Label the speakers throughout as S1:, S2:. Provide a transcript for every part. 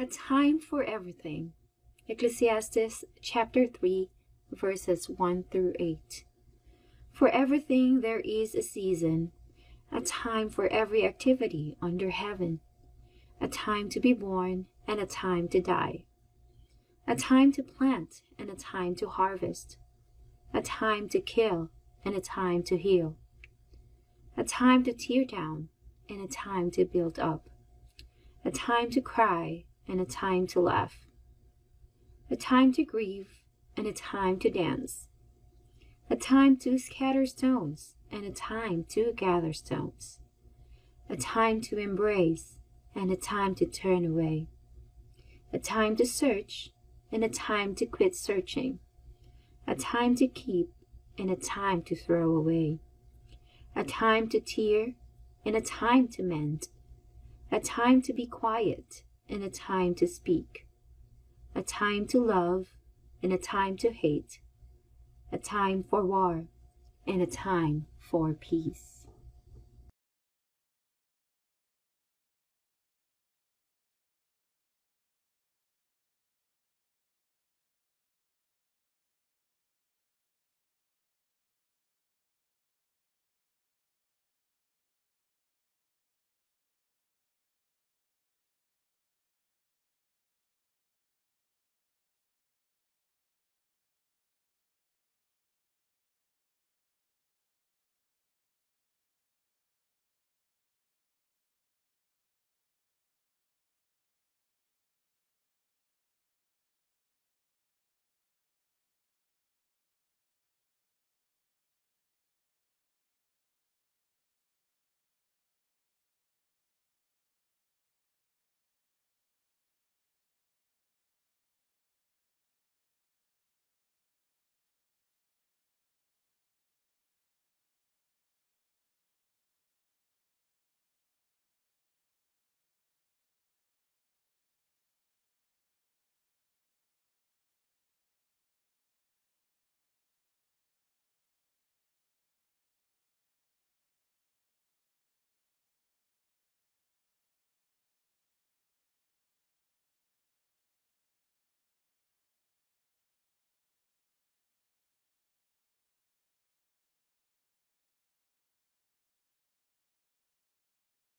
S1: A time for everything. Ecclesiastes chapter 3, verses 1 through 8. For everything there is a season, a time for every activity under heaven, a time to be born and a time to die, a time to plant and a time to harvest, a time to kill and a time to heal, a time to tear down and a time to build up, a time to cry and a time to laugh, a time to grieve and a time to dance, a time to scatter stones and a time to gather stones, a time to embrace and a time to turn away, a time to search and a time to quit searching, a time to keep and a time to throw away, a time to tear and a time to mend, a time to be quiet and a time to speak, a time to love and a time to hate, a time for war and a time for peace.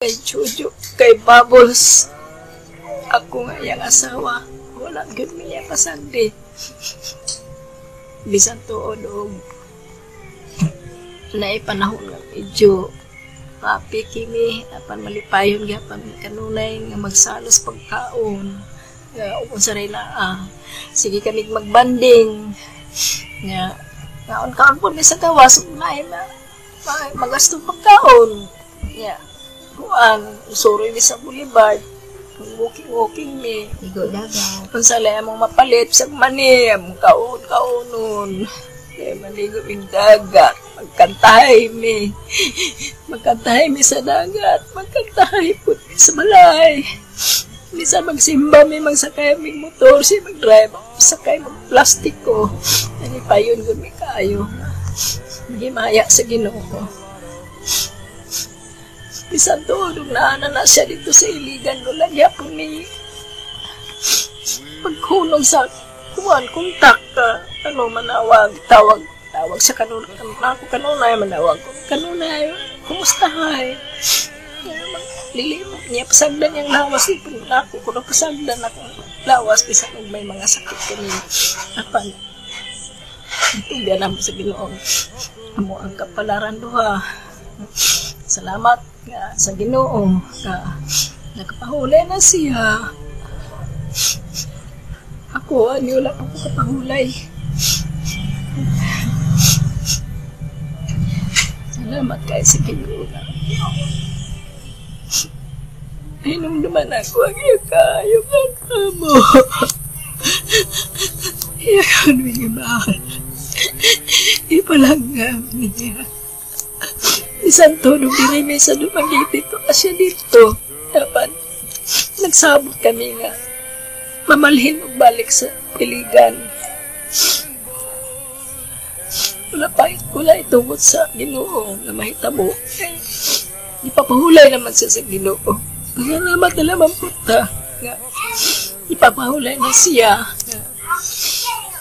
S2: Kay Jojo, kay Bubbles, ako nga yung asawa, wala gyud niya pasagdi. Bisan tuod og naipanahon nga medyo happy kini, apan malipayon gyapon kanunay nga magsalos pagkaon. Nga unsa ray na sige kami magbanding. Nga kaon-kaon po mi sa gawas may magasto pagkaon. Nga kuan suroy mi sa boulevard walking mi
S1: Igo dagat.
S2: kung sala among mapalit sa mani among kaon-kaonon kaya maligo mi dagat magkantahay mi sa dagat magkantahay po sa balay bisa magsimba mi magsakay mi motor si magdrive sakay mag plastiko ani payon gud mi kaayo magimaya sa Ginoo. Bisan tulog na siya dito sa iligan no lagya po ni pagkulong sa kuwan kontak manawag tawag sa kanunay ako kanunay manawag ko kanunay kumusta hay lilimot niya pasagdan yung lawas ipon ako kung pasagdan ako lawas bisan may mga sakit kami apan ito yan sa Ginoo amo ang kapalaran duha. Salamat nga sa Ginoo ka nakapahulay na siya. Ako ani wala pa ko kapahulay. Salamat kay sa Ginoo. Hinumduman ako ang kayo mo. Iyakan mo yung mahal. Ipalanggam niya. Isang tulog din may sa lumagipit ko kasi dito. Dapat nagsabot kami nga mamalhin o balik sa piligan. Wala pa wala itungkot sa Ginoo na mahitabo. Ipapahulay naman siya sa Ginoo. Salamat na naman po ta. Nga, ipapahulay na siya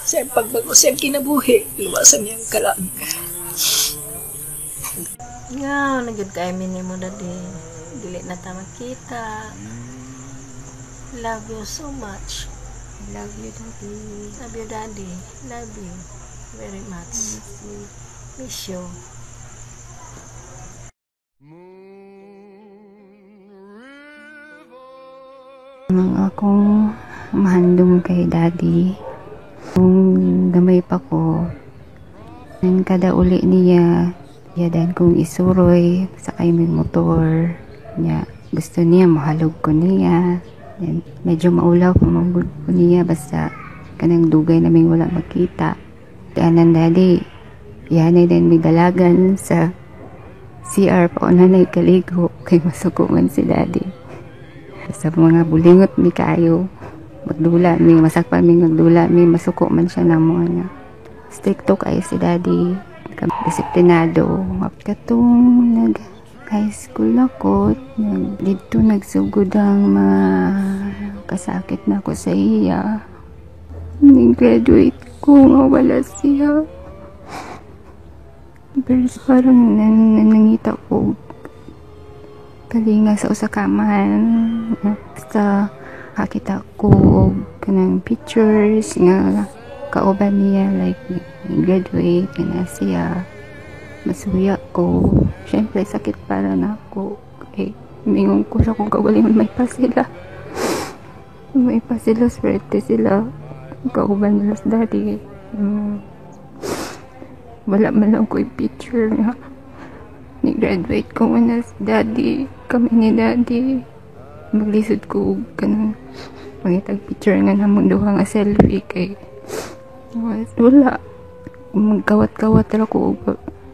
S2: sa pagbago siyang kinabuhi, iwasan niyang kalang.
S3: Nga, nagod kay minimo dadi. Dili na ta makita. Love you so much.
S1: Love you, Daddy.
S3: Love you, Daddy. Love you very much. Miss you.
S1: Nang akong mahandom kay Daddy, kung gamay pa ko, nang kada uli niya, yadan kong isuroy, sakay may motor, niya, gusto niya, mahalog ko niya, then, medyo maulaw kung mabud ko niya, basta kanang dugay naming wala makita. Daanan Daddy, yanay din may dalagan sa CR pa o nanay kaligo, kay masukuman si Daddy. Sa mga bulingot mi kayo magdula mi masakpan mi magdula mi masuko man siya na mo na stricto kayo si Daddy, disiplinado. Katong nag high school ako, dito nagsugod ang kasakit na ko sa iya. Nag-graduate ko, wala siya. Pero parang nangita ko kalinga sa usakaman, basta kakita ko kanang pictures nga kauban niya, like graduate na siya, masuya ko. Syempre sakit para na ako, mingon ko sa kung kagalingon may pa sila, swerte sila kauban nila sa Daddy. Wala man lang ko picture nga ni-graduate ko na si Daddy, kami ni Daddy. Maglisod ko kanang mangitag picture nga namang duha nga selfie kay wala. Magkawat-kawat ra ko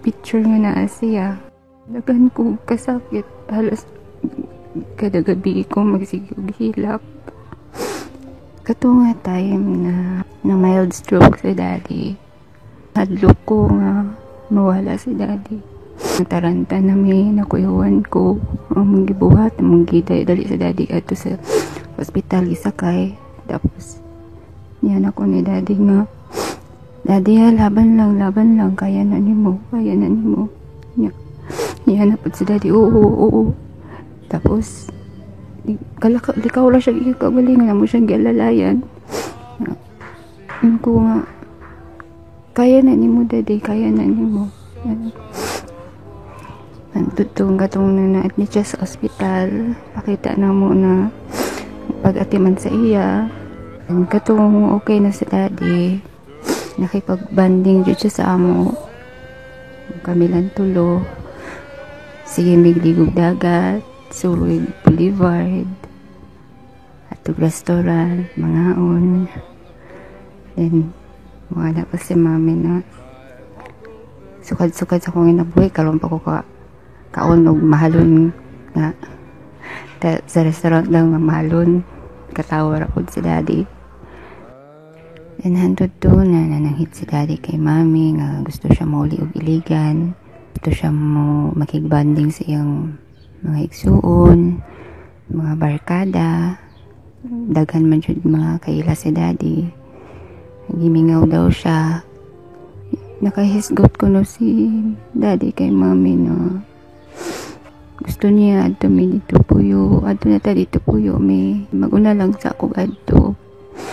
S1: picture nga naa siya. Dagan ko kasakit, halos kada gabi ko magsigog hilak. Kato nga time na mild stroke si Daddy, hadlo ko nga mawala si Daddy. Taranta namin, nakuyuan ko ang gibuhat, ang giday dali sa Daddy ato sa hospital isakay. Tapos yan ako ni Daddy nga, Daddy laban lang, kaya na nimo. Yan na po si Daddy, oo. Tapos likaw lang siya ikagalingan mo siyang gialalayan. Yun ko nga, kaya na nimo Daddy, kaya na nimo. Tutong katong na-admit siya sa ospital, pakita na mo na pag-atiman sa iya. Katong okay na si Daddy, nakipag-banding dito siya sa amo. Kami lang tulo, sige migligog dagat, Suroy Boulevard, atog restaurant, mangaon. Then wala pa si mami na sukad-sukad sa kong inabuhi, kalong pa ko kaon og mahalon nga sa restaurant lang nga mahalon, katawar ako si Daddy. And hantod to nananghit si Daddy kay mami nga gusto siya mauli og iligan, gusto siya mo makigbanding sa iyang mga igsuon, mga barkada. Daghan man jud mga kaila si Daddy. Gimingaw daw siya. Nakahisgot ko no si Daddy kay mami na gusto niya adto mi dito puyo, adto na ta dito puyo mi, maguna lang sa akong adto.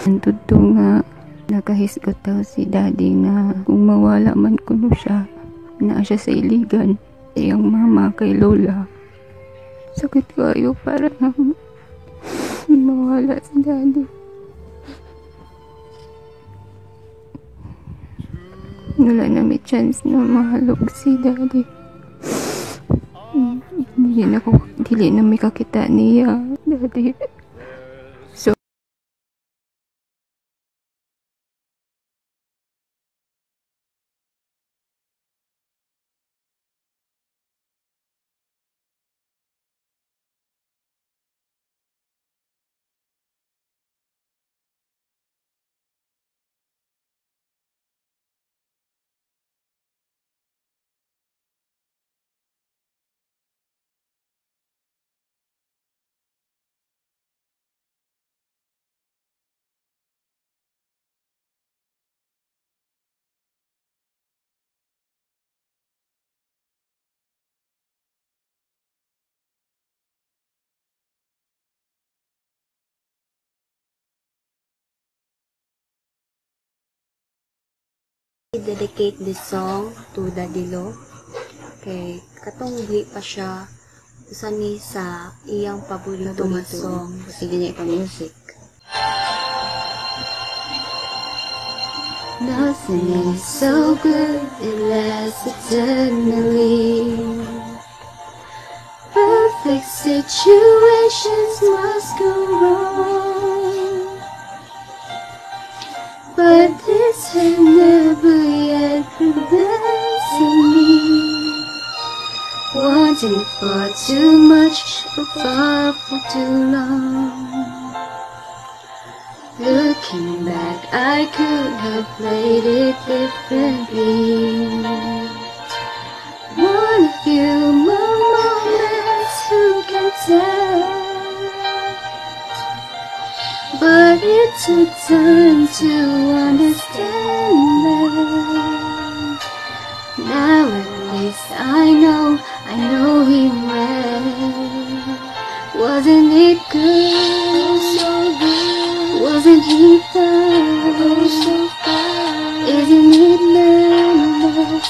S1: Antod to nga nakahisgot daw si Daddy na kung mawala man kuno siya, naa siya sa iligan iyang mama kay Lola. Sakit kayo para na mawala si Daddy. Wala na may chance na mahalog si Daddy. Dili na may kakita niya, Daddy.
S4: dedicate this song to Daddy Lo. Kay katong di pa siya usa ni sa iyang paborito nga song.
S1: Sige niya ipa-music. Nothing is so good, it lasts eternally. Perfect situations must go wrong, but this had never yet prevented me. Wanting for too much, but far for too long. Looking back, I could have played it differently. One of you more moments, who can tell? But it took time to understand that. Now at least I know him well. Wasn't it good? So good. Wasn't he fine? So fine. Isn't it marvelous?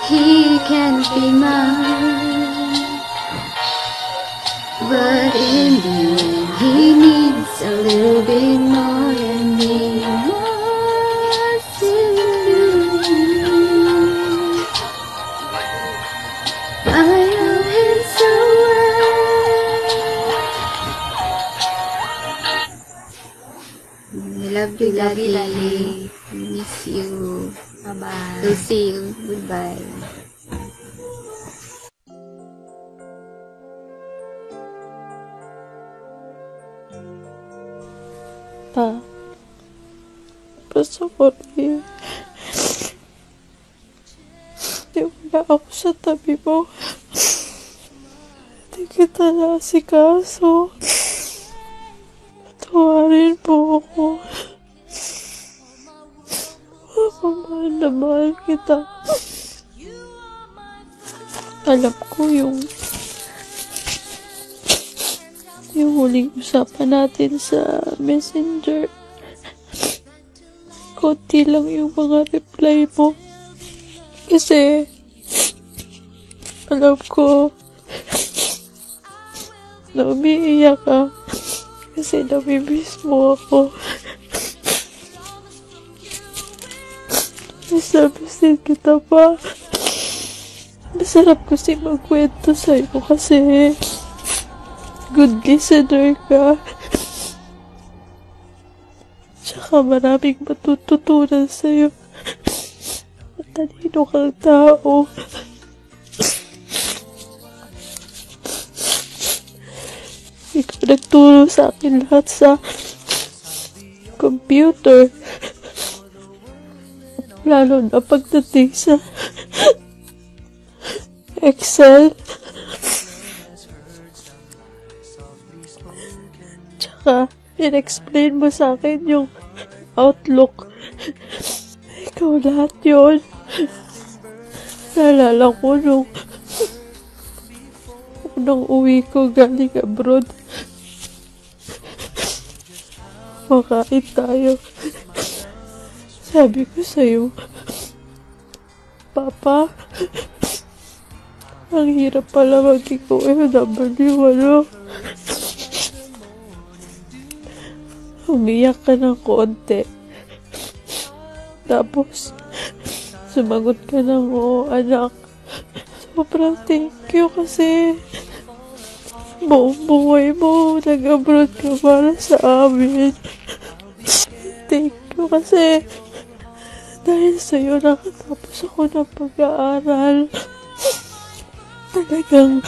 S1: He can be mine. But in the end, he needs a little bit more than me. What's to do? I know him so well. I love you, Daddy. Miss you.
S4: Bye-bye.
S1: We'll see you. Goodbye.
S5: Pa, basta ko rin. Di wala ako sa tabi mo. Di kita nasikaso. Tawarin po ako. Mahal na mahal kita. Alam ko yung huling usapan natin sa Messenger. Konti lang yung mga reply mo. Kasi alam ko na umiiyak ka. Kasi namimiss mo ako. Miss din kita pa. Masarap kasi magkwento sa'yo kasi good listener ka. Tsaka maraming matututunan sa'yo. Matalino kang tao. Ikaw nagturo sa akin lahat sa computer. Lalo na pagdating sa Excel. Tsaka, in-explain mo sa akin yung Outlook. Ikaw lahat yun. Naalala ko nung unang uwi ko galing abroad. Makain tayo. Sabi ko sa'yo, Papa, ang hirap pala maging OFW, ano? Umiyak ka ng konti. Tapos, sumagot ka ng, oo, anak. Sobrang thank you kasi buong buhay mo, nag-abroad ka para sa amin. Thank you kasi dahil sa'yo nakatapos ako ng pag-aaral. Talagang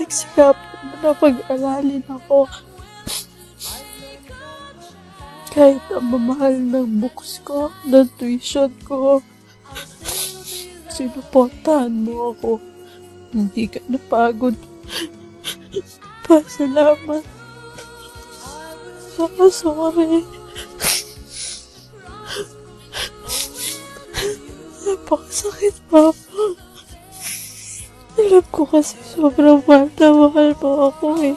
S5: nagsikap na pag-aralin ako. Kahit ang mamahal ng books ko, ng tuition ko, sinuportahan mo ako. Hindi ka napagod. Pasalamat. Saka sorry. Napakasakit, Papa. Alam ko kasi sobrang mahal na mahal mo ako eh.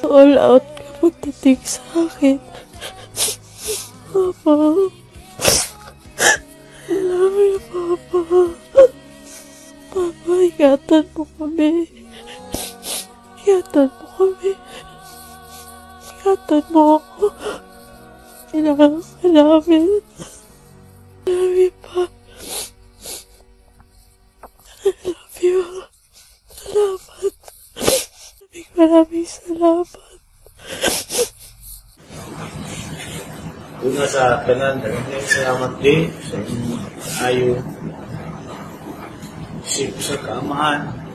S5: All out ka pagdating sa akin. Papa. love you, Papa. Papa, ingatan mo kami. Ingatan mo kami. Ingatan mo ako. Kailangan ka namin. Love you, Pa. I love you. Salamat. Maraming salamat.
S6: Una sa tanan, daghang salamat din sa inyong ayo. Isip sa kaamahan.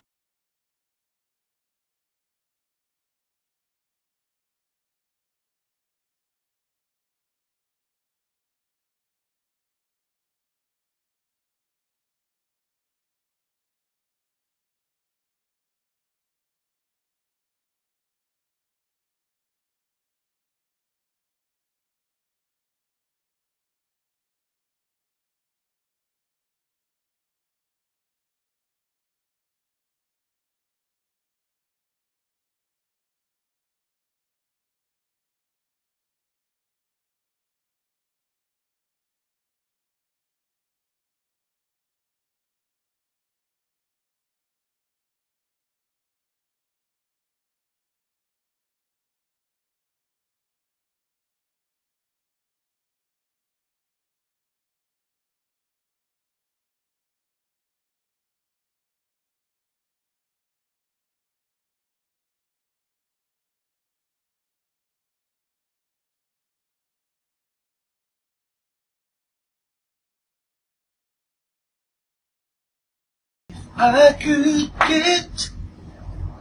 S6: I could get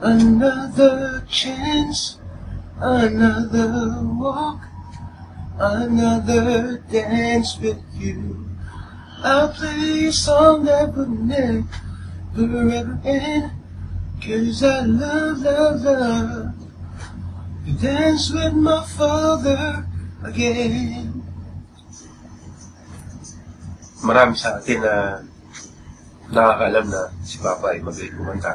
S6: another chance, another walk, another dance with you. I'll play a song that will never ever end, 'cause I love, love, love to dance with my father again. Marami sa atin na nakakaalam na si Papa ay magaling kumanta.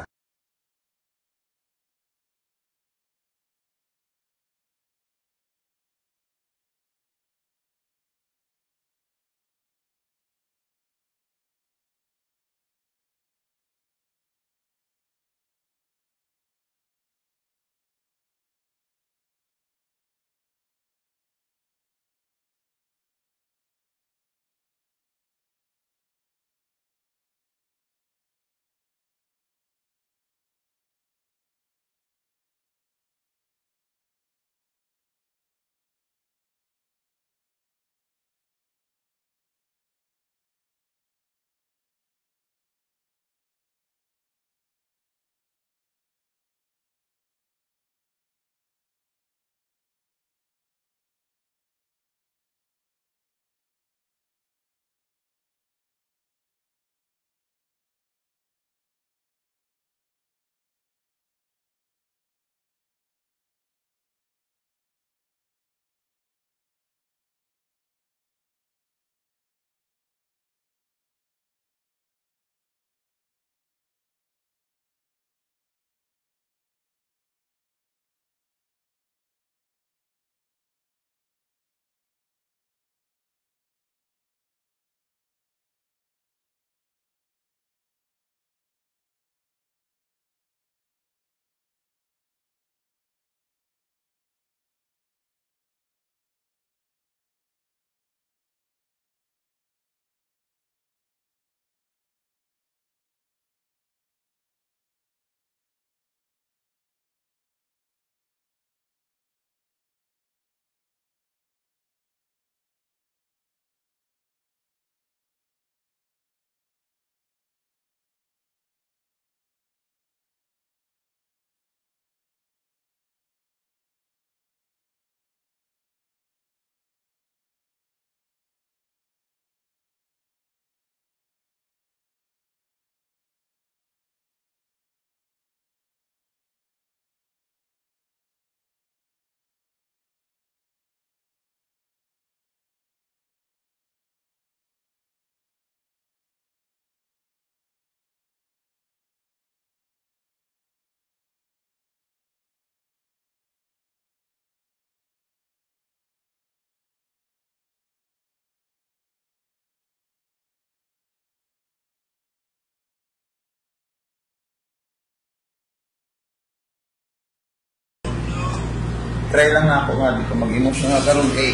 S6: Try lang na ako nga dito mag-emotional karon kay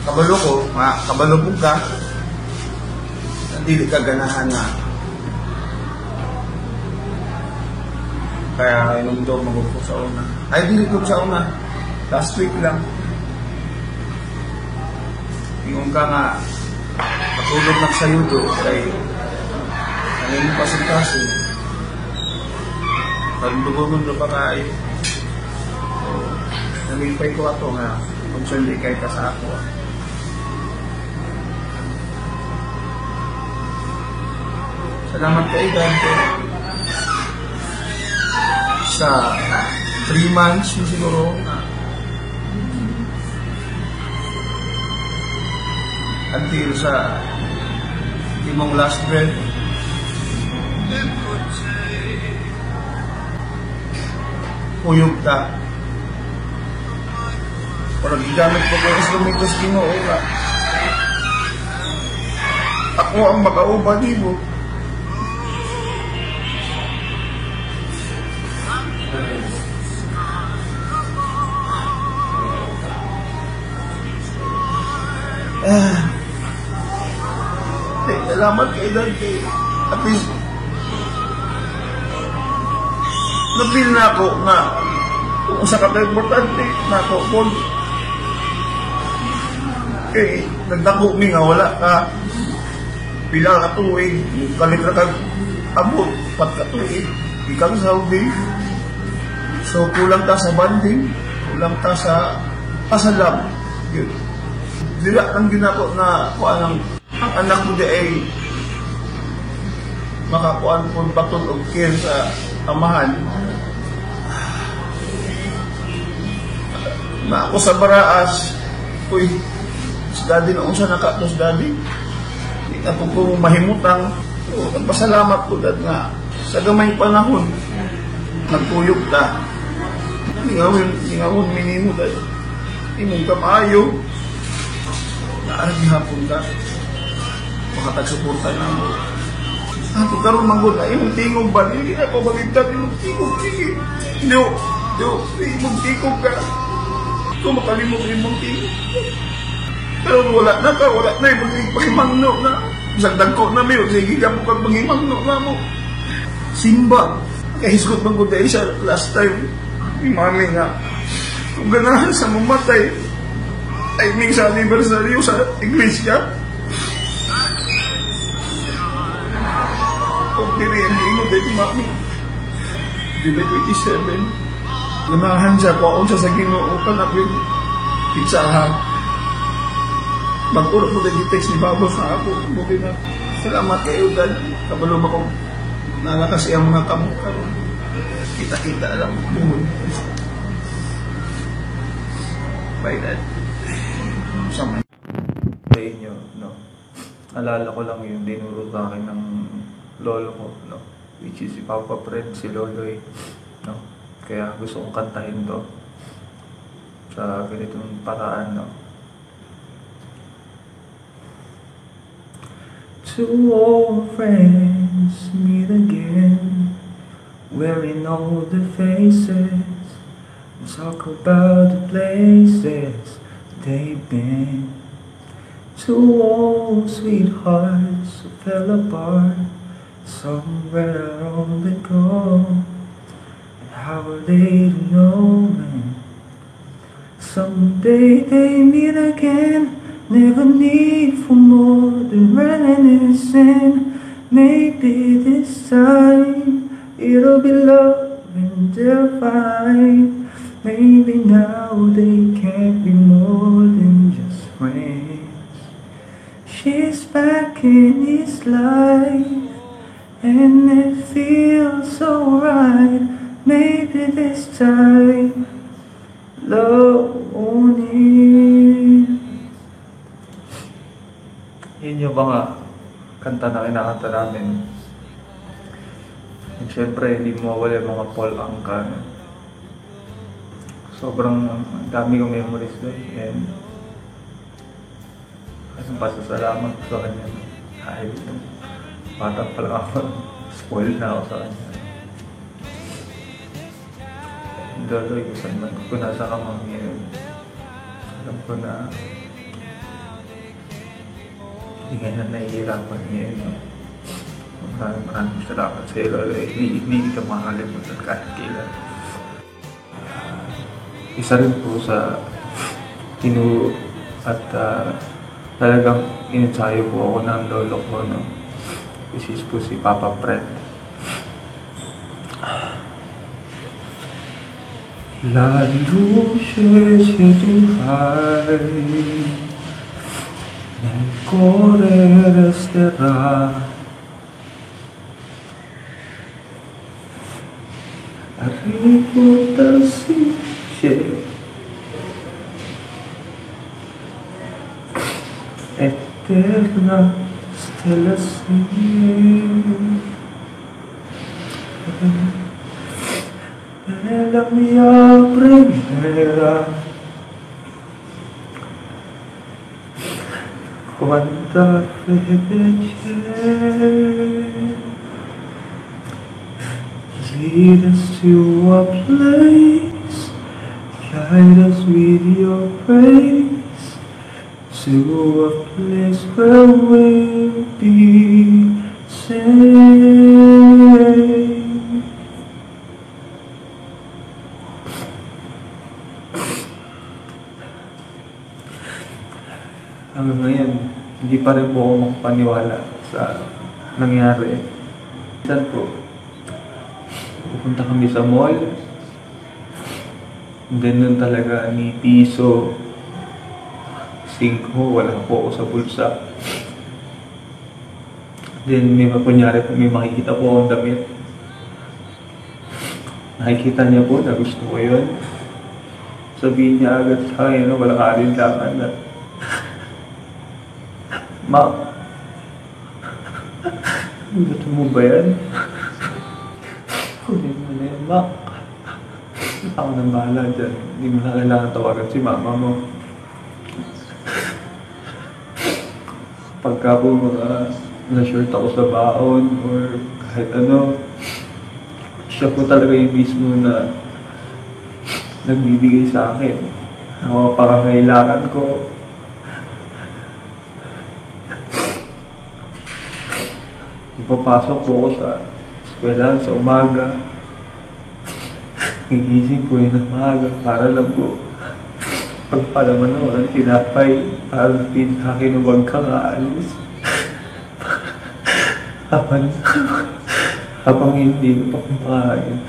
S6: kabalo ko, kabalo po ka, hindi ka ganahan na. Kaya inom daw mag-upo sa una. Ay, hindi ko sa una. Last week lang. Yung ka nga, patulog na sa yudo, kay kanino pa sa kaso. Pagdugungon na pa kayo. So, namipay ko ato nga, kung sundi kay ka sa ako. Salamat kay Dante. Sa 3 months yung siguro until sa imong last breath uyog ta para gigamit ko kung islamitos Ginoo nga ako ang makauban nimo. Salamat kay Dante. At least, napil na ako nga kung sa importante na ako Paul. Okay, nagdako mi nga wala ka pila ka tuig, kalitra ka abot, pat ka tuig, ikang Saudi. So, kulang ta sa banding, kulang ta sa pasalam. Yun. Dila ang ginako na kuan ang anak mo di ay makakuan po baton og care sa amahan. Na ako sa baraas, uy, si daddy na unsa nakatos daddy. Di na po ko mahimutang. So, nagpasalamat ko dad nga sa gamay panahon nagtuyog ta. Ngawon minimo dad. Imong kamayo. Naarang hapon ka. Makatagsuporta na mo. Ako karon manggod na imong tingog ba? Hindi na ko baligtad imong tingog. Sige. Hindi imong tingog ka. Ito makalimog imong tingog. Pero wala na imong pagimangno na. Sagdag ko na mayo. Sige ka mo kag pagimangno na mo. Simba. Kahisgot manggod na isa last time. Yung mami nga. Kung ganahan sa mamatay. I mean sa anibersaryo sa iglesia. Kung diri-indi mo dito mami. July 27. Ganahan siya ko sa Ginoo ka na yung pitsahan. Mag-urap mo dahil text ni Babo sa ako. Buti na. Salamat kayo dad. Kabalo ba kong nalakas ang mga kamukha. Kita-kita lang. Buhon. Bye dad. Sama sa inyo, no? Alala ko lang yung dinuro sa akin ng lolo ko, no? Which is si Papa Fred, si Loloy, no? Kaya gusto kong kantahin to sa ganitong paraan, no? Two old friends meet again, wearing all the faces, and talk about the places they've been. Two old sweethearts who fell apart somewhere on the go. And how are they to know, man? Someday they meet again. Never need for more than reminiscing. Maybe this time it'll be love and they'll find. Maybe now they can't be more than just friends. She's back in his life, and it feels so right. Maybe this time, love won't end. Yun yung mga kanta na kinakanta namin. And syempre, hindi mo mawala yung mga Paul Anka. Sobrang dami kong memories doon. And kasang pasasalamat sa kanya. Kahit bata pa lang ako, spoiled na ako sa kanya. Doloy, kung nasa ka man ngayon, alam ko na hindi nga na nahihirapan ngayon. No? Maraming salamat sa iyo, Loloy. Hindi ka makakalimutan kahit kailan. Isa rin po sa at talagang inensayo po ako ng lolo ko, no? Which is po si Papa Fred. La luce si tu hai, nel cuore resterà. Ricordarsi cielo eterna stella sì. Nella mia preghiera quanta fede c'è. Lead us to a place, guide us with your grace, to a place where we'll be safe. Hanggang ngayon, hindi pa rin po ako makapaniwala sa nangyari. Minsan po, pupunta kami sa mall. Ganun talaga ni piso 5, wala po ako sa bulsa. Then kunyari po may makikita po akong damit. Nakikita niya po na gusto ko yun. Sabihin niya agad sa akin, walang alinlangan na, "Ma, gusto mo ba yan? Kunin mo na yan, Ma. Ako nang bahala dyan. Hindi mo na kailangan tawagan si mama mo." Pagka po na-short ako sa baon or kahit ano, siya po talaga yung mismo na nagbibigay sa akin ng mga pangangailangan ko. Ipapasok po ako sa eskwela sa umaga. Gigising po yun ng umaga para lang po pagpalaman ako ng tinapay para pinakakinuwag kang aalis. Habang hindi ko pa kumakain.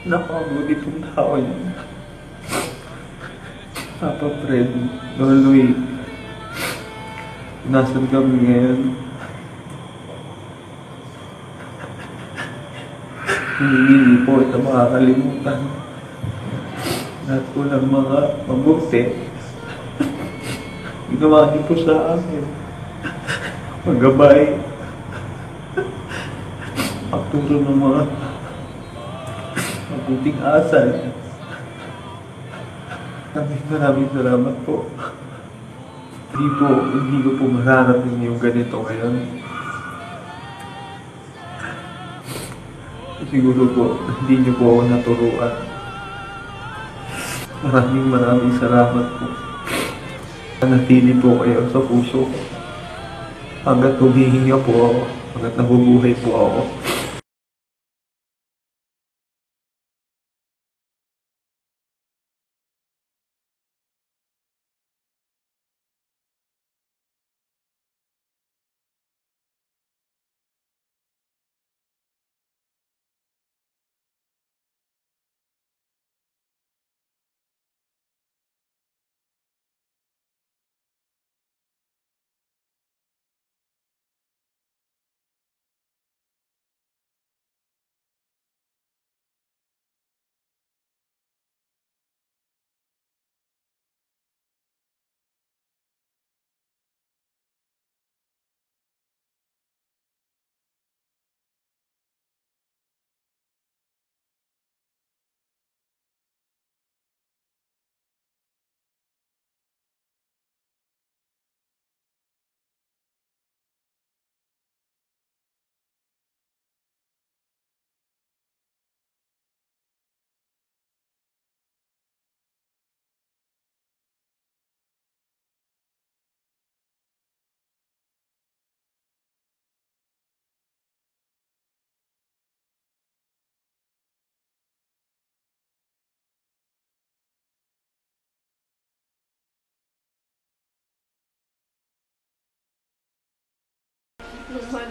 S6: Nakabuti pong tao niya. Papa Fred, Loloy, nasan kami ngayon? Hindi po ito makakalimutan. Lahat po ng mga mabuti, ginawa niyo po sa akin. Maggabay, pagturo ng mga mabuting asal. Maraming salamat po. Hindi ko po mararating yung ganito ngayon. Siguro po, hindi niyo po ako naturuan. Maraming salamat po. Nanatili po kayo sa puso ko. Hanggat humihinga po ako, hanggat nabubuhay po ako.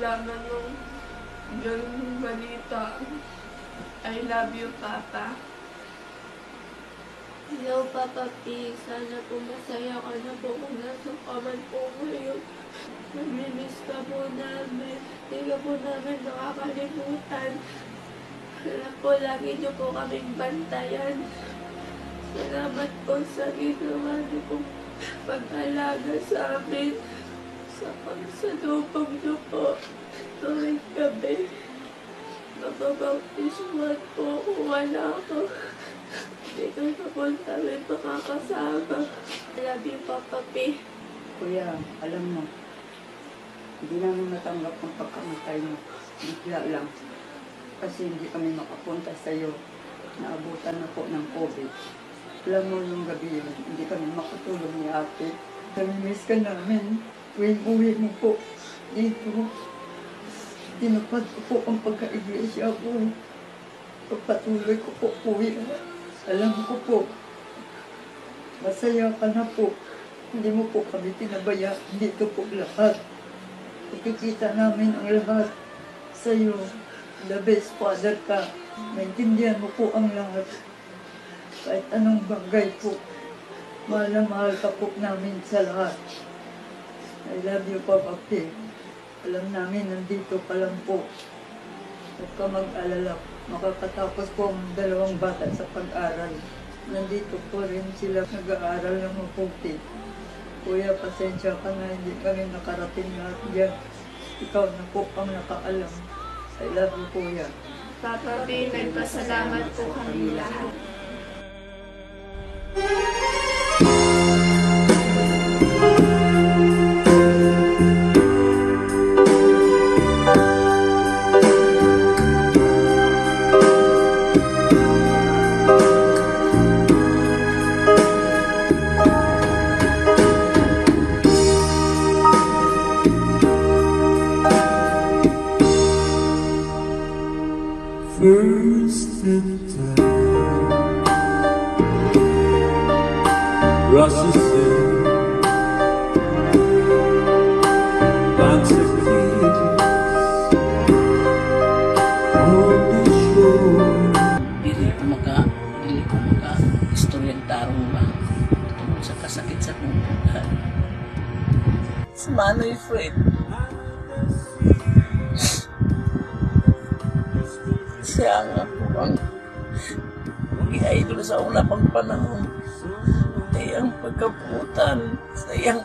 S5: malaman nung ganung balita. I love you, Tata.
S4: Hello, Papa P. Sana po masaya ka na po kung nasa ka man po ngayon. Namimiss ka po namin. Hindi ka po namin nakakalimutan. Alam po, lagi niyo po kaming bantayan. Salamat po sa ginawa niyo pong pag-alaga sa amin. Sa pagsalubong niyo po tuwing gabi. Mababautismuhan po kung wala ako. Dito na po namin makakasama. I love you, Papa P.
S7: Kuya, alam mo, hindi namin natanggap ang pagkamatay mo. Bigla lang. Kasi hindi kami makapunta sa iyo. Naabutan na po ng COVID. Alam mo yung gabi yun, hindi kami makatulog ni ate. Namimiss ka namin. Tuwing uwi mo po dito. Tinupad ko po ang pagka-iglesia ko. Pagpatuloy ko po uwi. Alam ko po, masaya ka na po. Hindi mo po kami tinabaya. Dito po lahat. Ikikita namin ang lahat sa'yo. The best father ka. Maintindihan mo po ang lahat. Kahit anong bagay po. Mahal na mahal ka po namin sa lahat. I love you, Papa P. Alam namin, nandito ka lang po. Huwag ka mag-alala. Makakatapos po ang 2 bata sa pag-aral. Nandito po rin sila nag-aaral ng mabuti. Kuya, pasensya ka na, hindi kami nakarating lahat dyan. Ikaw na po ang nakaalam. I love you, Kuya.
S5: Papa B, nagpasalamat po kami lahat.
S6: First in time, Russell said, "Lots of kids on the shore."
S2: Dili ko maka-istoryang tarong ba tungkol sa kasakit sa tungkol. Si Manoy Fred. Siya nga po ang i-idol sa una pang panahon. Sa iyang pagkaputan, sa iyang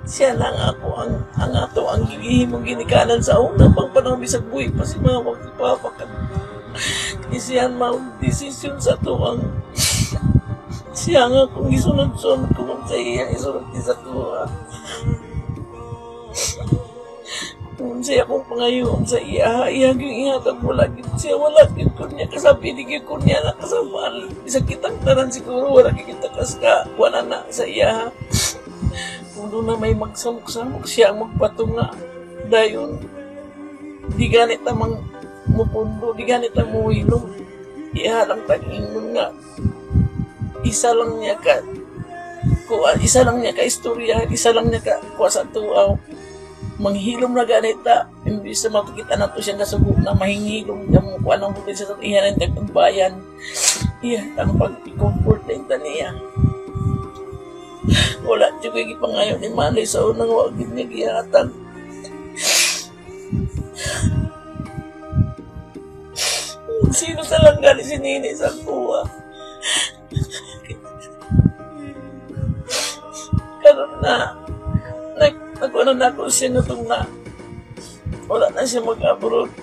S2: siya lang ako ang ato ang gigihimong ginikanan sa una pang panahon. Bisag buhay pa si mga magpapakan. Isiyan mag-desisyon sa tuwang siya nga kung isunod-sunod ko sa iya, isunod din sa tuwa. Kung siya kung pangayon sa iya, iyang ihatag mo lagi siya, wala kit ko niya, kasabi di ko niya na kasamaan. Isa kitang tanan siguro, wala kita kaska, wala na sa iya. Kung doon na may magsamok-samok siya ang magpatunga, dayon, di ganit namang mupundo, di ganit namang muhilong, ihalang tag-ingon nga, isa lang niya ka istorya, isa lang niya ka kuha sa tuaw. Manghilom na ganita, imbis na makikita na to siya nasugod na mahingilom niya mo kung anong butin sa ihanan ng bayan. Iya, ang pag-comfort na niya. Wala siya kayo ipangayon ni Manay sa unang wagin niya gihatag. Sino sa langgali si Nini sa kuha? Karoon na, nagkuha na ako siya nitong na wala na siya mag-abroad.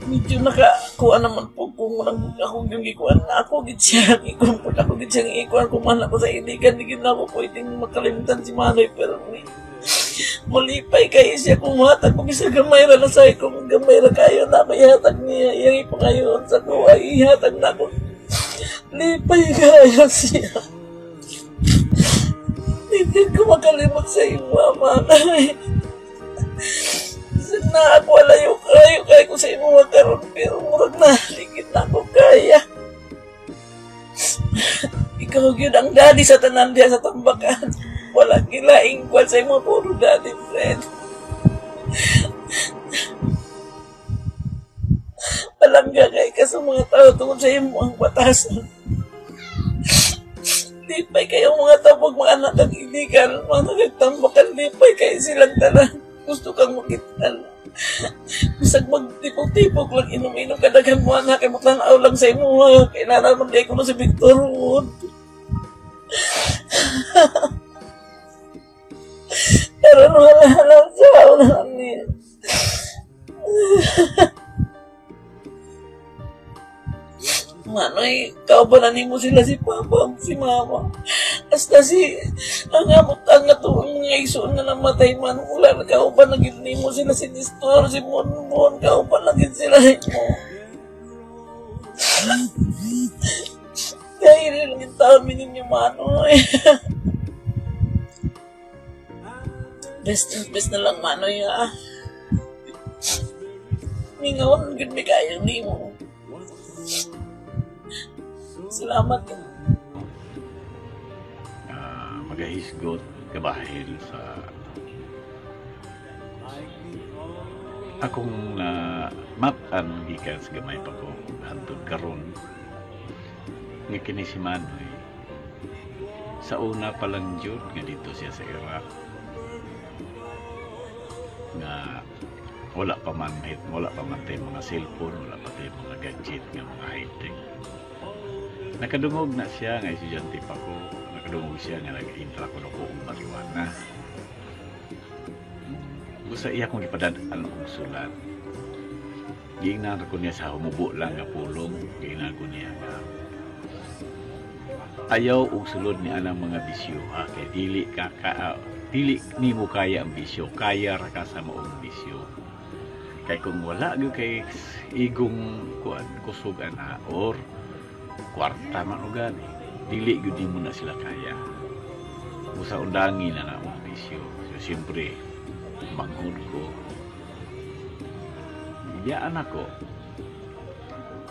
S2: Medyo nakakuha naman po kung ako yung ikuan na ako gid siya ikuan po ako gid siyang ikuan kung man ako sa iligan di gid na ako pwedeng makalimutan si Manoy pero mulipay kayo siya kung matag kung isa gamay ra na sa kung gamay ra kayo na ako ihatag niya iyang ipangayon sa kuha ihatag na ako lipay kayo siya. Hindi ko makalimot sa iyong mama na na ako alayo kayo ko sa iyong makaroon pero murag na ligid na ako kaya. Ikaw yun ang daddy sa tanan diya sa tambakan. Wala wala kilaing kwan sa imo puro Daddy Fred. Palangga kay ka sa mga tao tungkol sa imo ang batasan. Lipay kayo mga tapog mga anak ng iligan, mga nagtambakan, lipay kayo silang tanan. Gusto kang makitan. Bisag magtipog-tipog lang, inom-inom kadaghan mo anak, kay maglanaw lang sa imo ha. Kailangan magday ko na si Victor Wood. Pero nahalang sa unahan niya. Manoy, kaubanan mo sila si Papa, si Mama. Hasta si, ang amot-angat ang mga igsoon na namatay man. Wala na kauban, naging mo sila si Nestor, si Monbon, kauban naging sila mo. Kaya rin yung taon mininyo Manoy. Best na lang Manoy ha. Mingawan, good may kayang ni mo. Salamat.
S8: Magahisgot kabahil sa akong matan gikan sa gamay pa ko hantod karon nga kini si Manoy sa una pa lang jud nga dito siya sa Iraq nga wala pa man tayo mga cellphone, wala pa tayo mga gadget nga mga high-tech. Nakadungog na siya nga estudyante pa ko, nakadungog siya nga nag-intra ko na ko marijuana. Gusto iya kong ipadadaan kong sulat. Giingnan ko niya sa humubo lang nga pulong, giingnan ko niya nga ayaw og sulod ni anang mga bisyo ha, kay dili nimo kaya ang bisyo, kaya ra ka sa maong bisyo. Kay kung wala gyud kay igong kuan kusog ana or kwarta man o gani, dili gyud mo na sila kaya. Usa undangin na na ang bisyo. So siyempre manghud ko. Biyaan ako.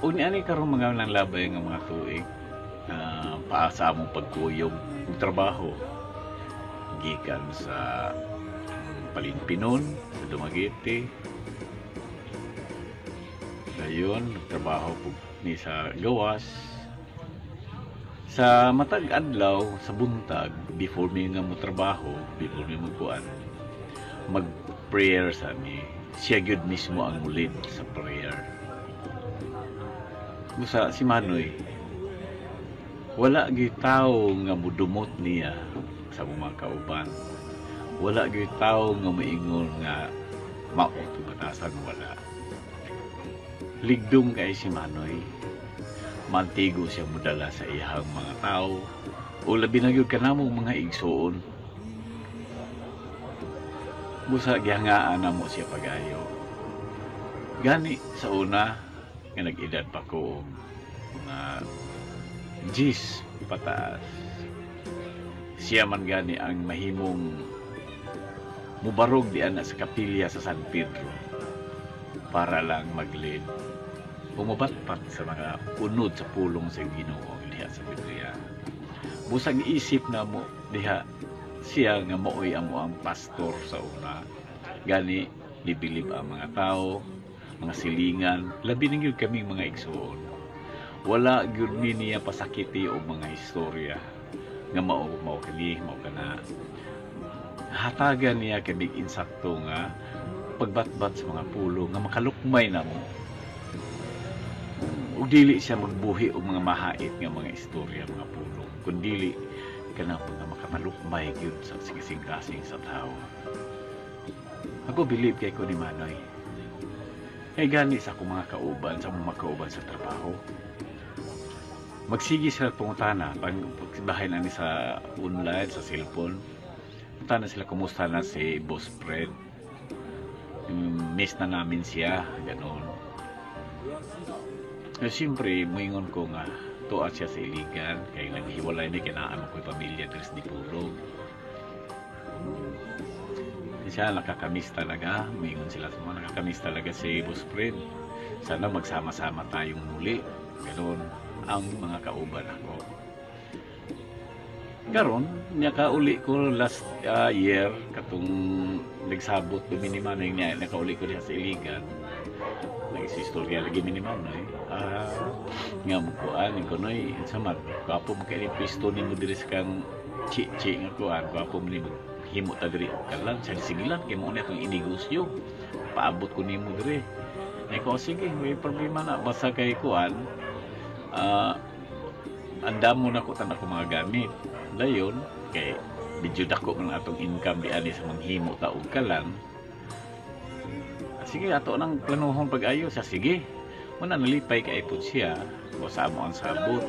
S8: Ug ni ani karon mga labay nga mga tuig paasa among pagkuyog ug trabaho gikan sa Palimpinon, sa Dumaguete. Dayon nagtrabaho po ni sa gawas. Sa matag adlaw sa buntag before mi nga mo trabaho, before mi magkuan, mag-prayer sa mi. Siya gyud mismo ang mulid sa prayer. Busa si Manoy wala gyud tawo nga mudumot niya sa mga kauban. Wala gyud tawo nga maingon nga mao batasan, wala. Ligdom kay si Manoy. Mantigo siya mudala sa iyang mga tao o labi na gyud kanamong mga igsoon. Busa gihangaan na mo siya pagayo. Gani sa una nga nag-edad pa ko na 10 pataas. Siya man gani ang mahimong mubarog di ana sa kapilya sa San Pedro para lang maglid. Pumabatpat sa mga unod sa pulong sa Ginoo diha sa Biblia. Busag isip na mo diha siya nga maoy amo ang pastor sa una. Gani libilib ang mga tao, mga silingan, labi na gyud kami mga igsoon. Wala gyud niya pasakiti o mga istorya nga mao kani mao kana. Hatagan niya kami insakto nga pagbatbat sa mga pulong nga makalukmay na mo. Ug dili siya magbuhi og mga mahait nga mga istorya mga pulong, kundi kana po nga makamalukmay gyud sa kasing-kasing sa tao. Ako believe kay ko ni Manoy. Kay gani sa akong mga kauban, sa mga kauban sa trabaho. Magsigi sila pangutana pag bahay na ni sa online, sa cellphone. Pangutana sila kumusta na si Boss Fred. Miss na namin siya, gano'n. Siyempre, moingon ko nga tuwa siya sa iligan kaya naghiwalay ni kinaan ko yung pamilya tres di pulong. Siya nakakamiss talaga, moingon sila sa mga nakakamiss talaga si Boss Fred. Sana magsama-sama tayong muli. Ganoon ang mga kauban ako. Karon niya kauli ko last year katong nagsabot do minimal niya nakauli ko diha sa Iligan. Nagsistorya lagi minimal na nga mo kuan ko noy sa mat kapo mo kay pisto nimo diri sa kang chi nga kuan kapo mo nimo himo ta diri kalan sa sigilan kay mo na itong inegosyo paabot ko nimo diri ay ko sige may problema na basta kay kuan anda mo na ko tanan ko mga gamit dayon kay medyo dako man atong income di ani sa manghimo ta og kalan. Sige ato nang planuhon pag-ayo sa sige muna nalipay kay ipod siya o sa amo ang sabot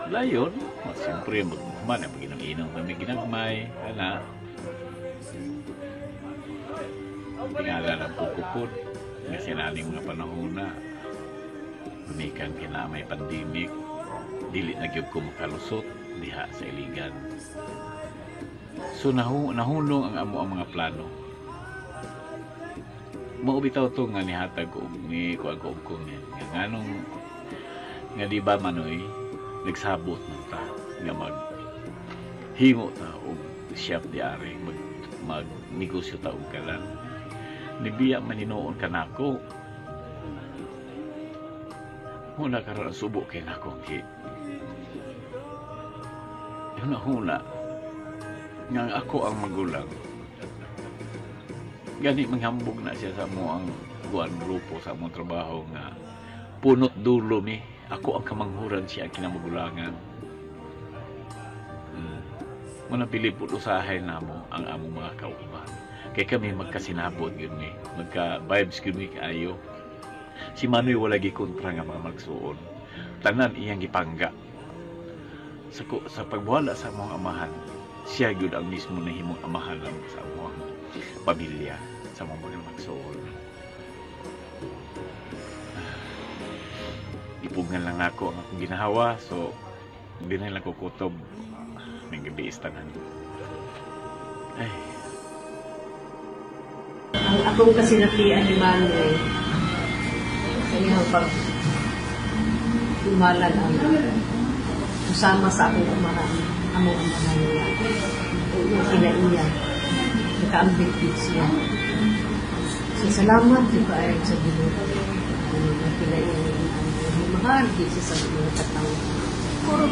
S8: dayon siyempre magmuman ang paginang-inang kami ginagmay ana tingala ng pukupod nga sinaning mga panahon na gumikan kina may pandemic dili na gyud ko makalusot diha sa Iligan. So nahulong ang amo ang mga plano. Mao bitaw to nga nihatag ko ni kuan ko nga nganong nga di ba manoy nagsabot man ta nga mag himo ta og shop di ari mag negosyo ta og kalan. Nibiya man hinuon kanako. Muna karon subo kay nako ki. Huna nga ako ang magulang gani manghambog na siya sa mo ang kuan grupo sa among trabaho nga punot dulo mi ako ang kamanghuran siya kinamagulangan muna pilipod usahay namo ang among mga kauban kay kami magkasinabot yun ni magka vibes gyud mi kaayo si Manoy wala gi kontra nga mga magsuon tanan iyang gipangga sa pagbuhala sa among amahan, siya gyud ang mismo na himong amahan lang sa among pamilya, sa among mga magsuon. Ipugngan lang ako ang akong ginahawa, so hindi na lang kukutob ng gabi istanan. Ay.
S2: Ang akong kasinatian ni Manoy, sa iyang pag-umalan ang usama sa akong umahan, among umahan niya. Yung kinaiya, nakaambit siya. So, salamat yung kaayag sa Ginoo. Yung kinaiya niya, mahal din siya sa mga katao. Puro.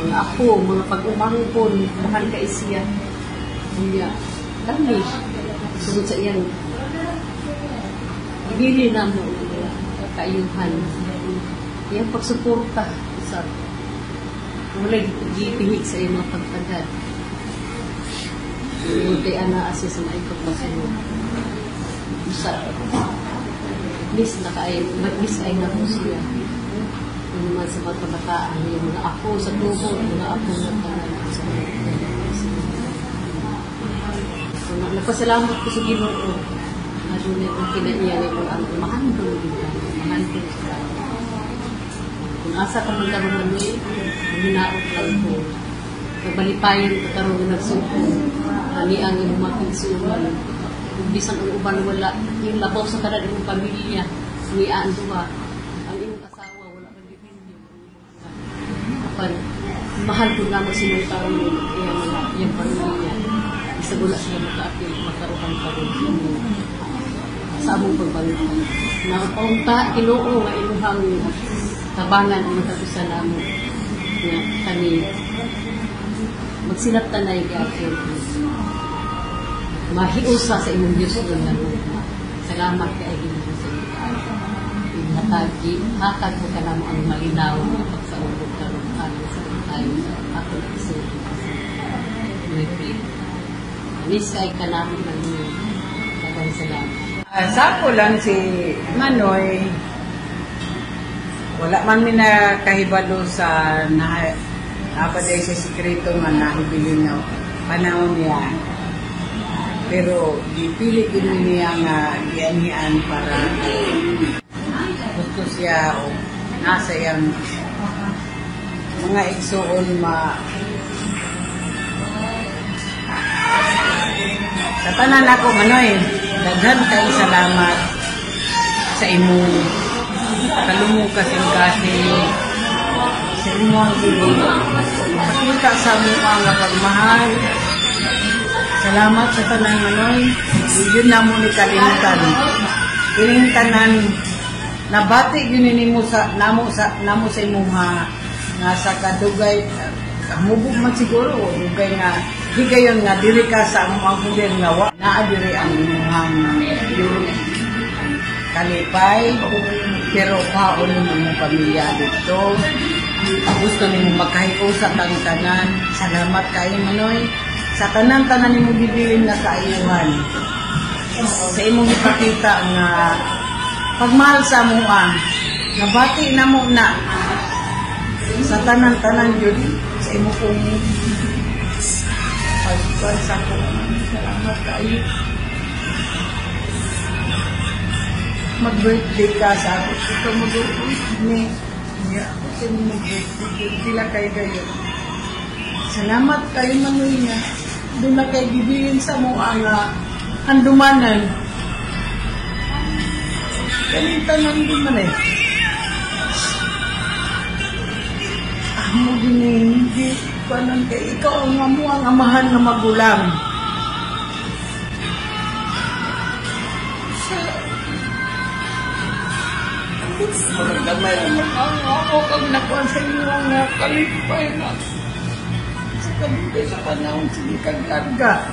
S2: Mga ako, mga pag-umangkon, mahal ka siya. Niya, dami. Sunod sa iyan, ibili na mo kaayuhan. Yung pagsuporta sa wala gipihit sa iyong mga pagtagad. Hindi ana asya sa mga pagpasunod. Sa miss na kayo, miss ay na po siya. Yung naman sa mga pagkakaan, yung mga ako sa tubo, mga ako na tanan sa mga pagkakaan. So, nagpasalamat ko sa Ginoo. Adunay kong kinaiyan ko ang mahandong dito. Mahandong sa kung asa ka magkaroon mo minaot lang ko nabalipayan ka karoon na nagsuko ani ang iyong mga kinsuman kung bisan ang uban wala yung labaw sa kanan ng pamilya niaan duha ang iyong asawa wala kang dipindi kapan mahal ko naman sinong taon yung pamilya isa wala sila magkaroon pa rin sa among pagbalikan nakapaunta Ginoo nga iluhang tabangan ang natapusan namo nga kami magsilap tanay gyapon mahiusa sa imong Dios nga salamat kay Ginoo sa inyo hatag mo kanamo ang malinaw nga pagsaugod karon alang sa tayo sa ato isip we pray anis kay kanamo kanimo daghang salamat
S9: sako lang si Manoy wala man mi na kahibalo sa napaday sa sikreto nga nahibili na panahon niya. Pero dipili ko niya nga gianian para gusto siya o nasa yang mga igsuon sa tanan ako Manoy daghan kay salamat sa imo kalumong kasing-kasing sa inyong gili. Pakita sa mga nga pagmahal. Salamat sa tanan manoy. Yun na mo ni kalimutan. Kining tanan nabati yun nimo sa namo sa imong nga sa kadugay mubog man siguro dugay nga higayon nga diri ka sa among puder nga wa naa diri ang imong yung kalipay pero kaon mo pamilya dito. Gusto nimo magkahiusap ang tanan. Salamat kayo manoy sa tanan-tanan nimo gibilin na kaayuhan. Sa imong ipakita nga pagmahal sa mua. Nabati na mo na sa tanan-tanan yun sa imong kong pagkuhan sa ko. Salamat kayo. Mag-birthday ka sa ako. Ito mag-birthday niya. Ito mag-birthday. Sila kayo. Salamat kayo manoy niya. Doon na kayo gibilin sa mua nga handumanan. Kanintanan din man eh. Amo din eh, hindi panan kay ikaw ang amo ang amahan na magulang. Magdamay ang ako kang nakuha sa inyo ang kalipay na sa kalipay sa panahon sige kaglaga.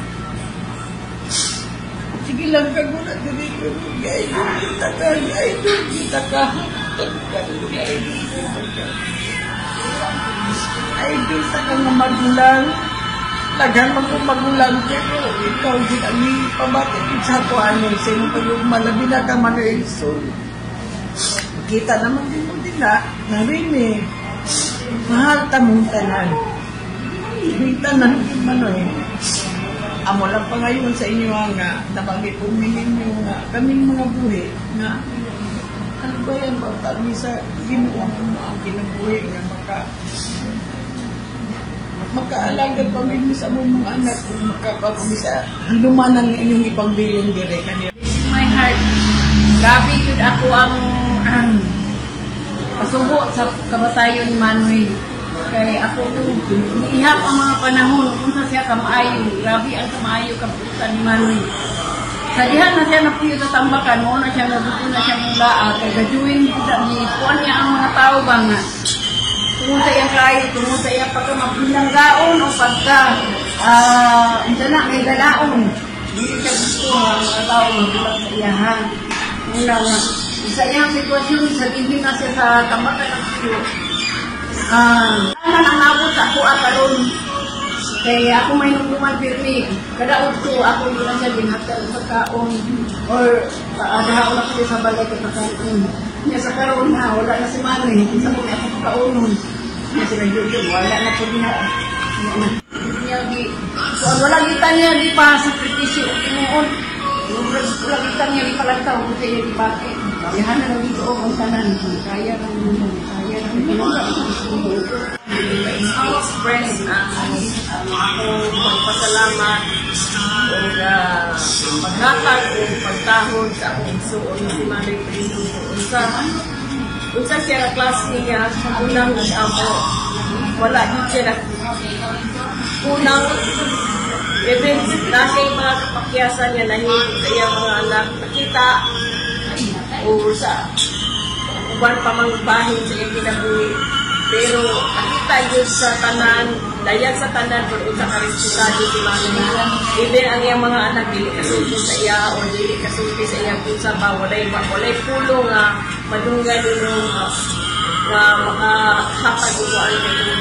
S9: Sige lang kaguna dili ko idol kita ka idol sa kang magulang laghan man kong magulang pero ikaw din ang pabati sa ko ano sa imong pagmalabi na ka Manoy kita naman din mo din na narin mahal tamong tanan tanan din Manoy. Amo lang pa ngayon sa inyo nga nabanggit po ninyo nga kaming mga buhi na ano ba yan kami sa Ginoo ang kinabuhi nga makaalaga pamilya sa mga anak kung makapagpili sa lumanan ng inyong ipagbilin dire kanila. My heart, gabi yun ako ang pasubo sa kamatayon Manoy. Kaya ako ihap ang mga panahon kung sa siya kamaayo. Grabe ang kamaayo kaputan ni Manoy. Sa dihan na siya napuyo sa tambakan mo na siya nabuto na siya mula kaya gajuin kita ni kuan niya ang mga tao ba nga tungkol sa iyang kayo, tungkol sa iyang pagkamabilang gaon o pagka hindi na may galaon. Hindi siya gusto ang mga tao magulang sa iya ha. Mula nga sa iyang sitwasyon sa tingin na siya sa tambakan ng siyo. Ano nang nabot ako karon kaya ako may nungkuman pirmi kada udto ako yun siya ginhatag sa kaon or dahaon ako sa balay ko sa kaon niya sa karon na wala na si Manoy isa ko ako kaunon niya sila yun wala na po niya wala kita niya di pa sakripisyo noon wala kita niya di palagtaw kung siya di bakit yahan na lang dito ang tanan kaya lang express ang akong pagpasalamat o paghatag o pagtahod sa akong igsuon si Manoy Prito unsa siya na klase niya sa unang ako wala din siya unang even nasa yung mga kapakyasan niya nahihig sa iyang mga anak nakita o sa uban pamangbahin sa iyang kinabuhi. Pero nakita yun sa tanan, dayag sa tanan kung sa karesponsado si Manoy. Even ang iyang mga anak, dili kasulti sa iya o dili kasulti sa iyang kunsa pa, walay pulo nga madunggan nung nga makahatag o ano kayo.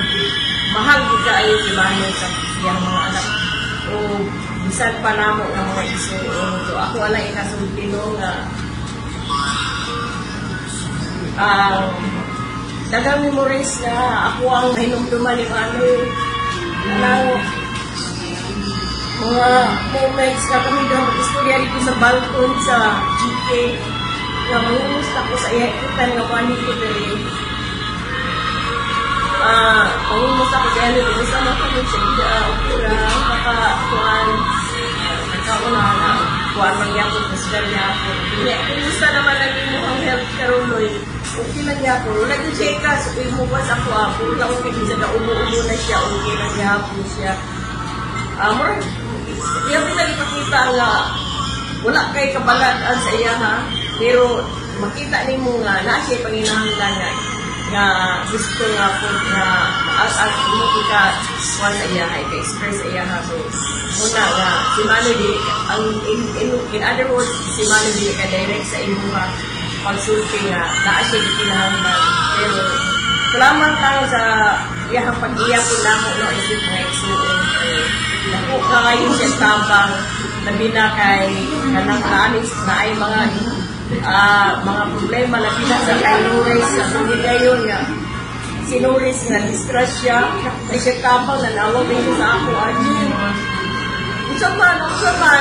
S9: Mahal ka ayo si Manoy sa iyang mga anak. O bisan pa namo ng mga iso. So ako wala ikasulti no nga dagang memories na ako ang hinumduman ni Manoy ng mga moments na kami daw mag-istorya dito sa balkon sa GK na mangumusta ko sa iyakitan ng panig ko dali. Mangumusta ko sa iyakitan dito sa mga kami sa iya okura makakuan nagkauna na kuan mangyapot na sila niya ako. Kumusta naman naging mo ang health karoon
S2: okay lang niya po. Nag-check ka, so imuwas ako. Tapos kasi na umu-umu na siya, okay lang niya po siya. Iya pinagpakita nga wala kay kabalaan sa iya ha. Pero makita nimo nga na siya panginahanglan nga gusto nga po nga as mo ka kuan sa iya ay express iya ha. So una nga si Manu di ang in other words si Manu di ka direct sa imo nga pagsulti nga naa siya kinahanglan. Pero salamat lang sa iyang pag-iya po namo no isip nga igsuon. Naku kayo siya tabang labi na kay kanang naalis na ay mga problema labi na sa kay Lourdes sa sugid gayon nga si Lourdes na distress siya ay siya tabang nanawag din sa ako Arjun usaman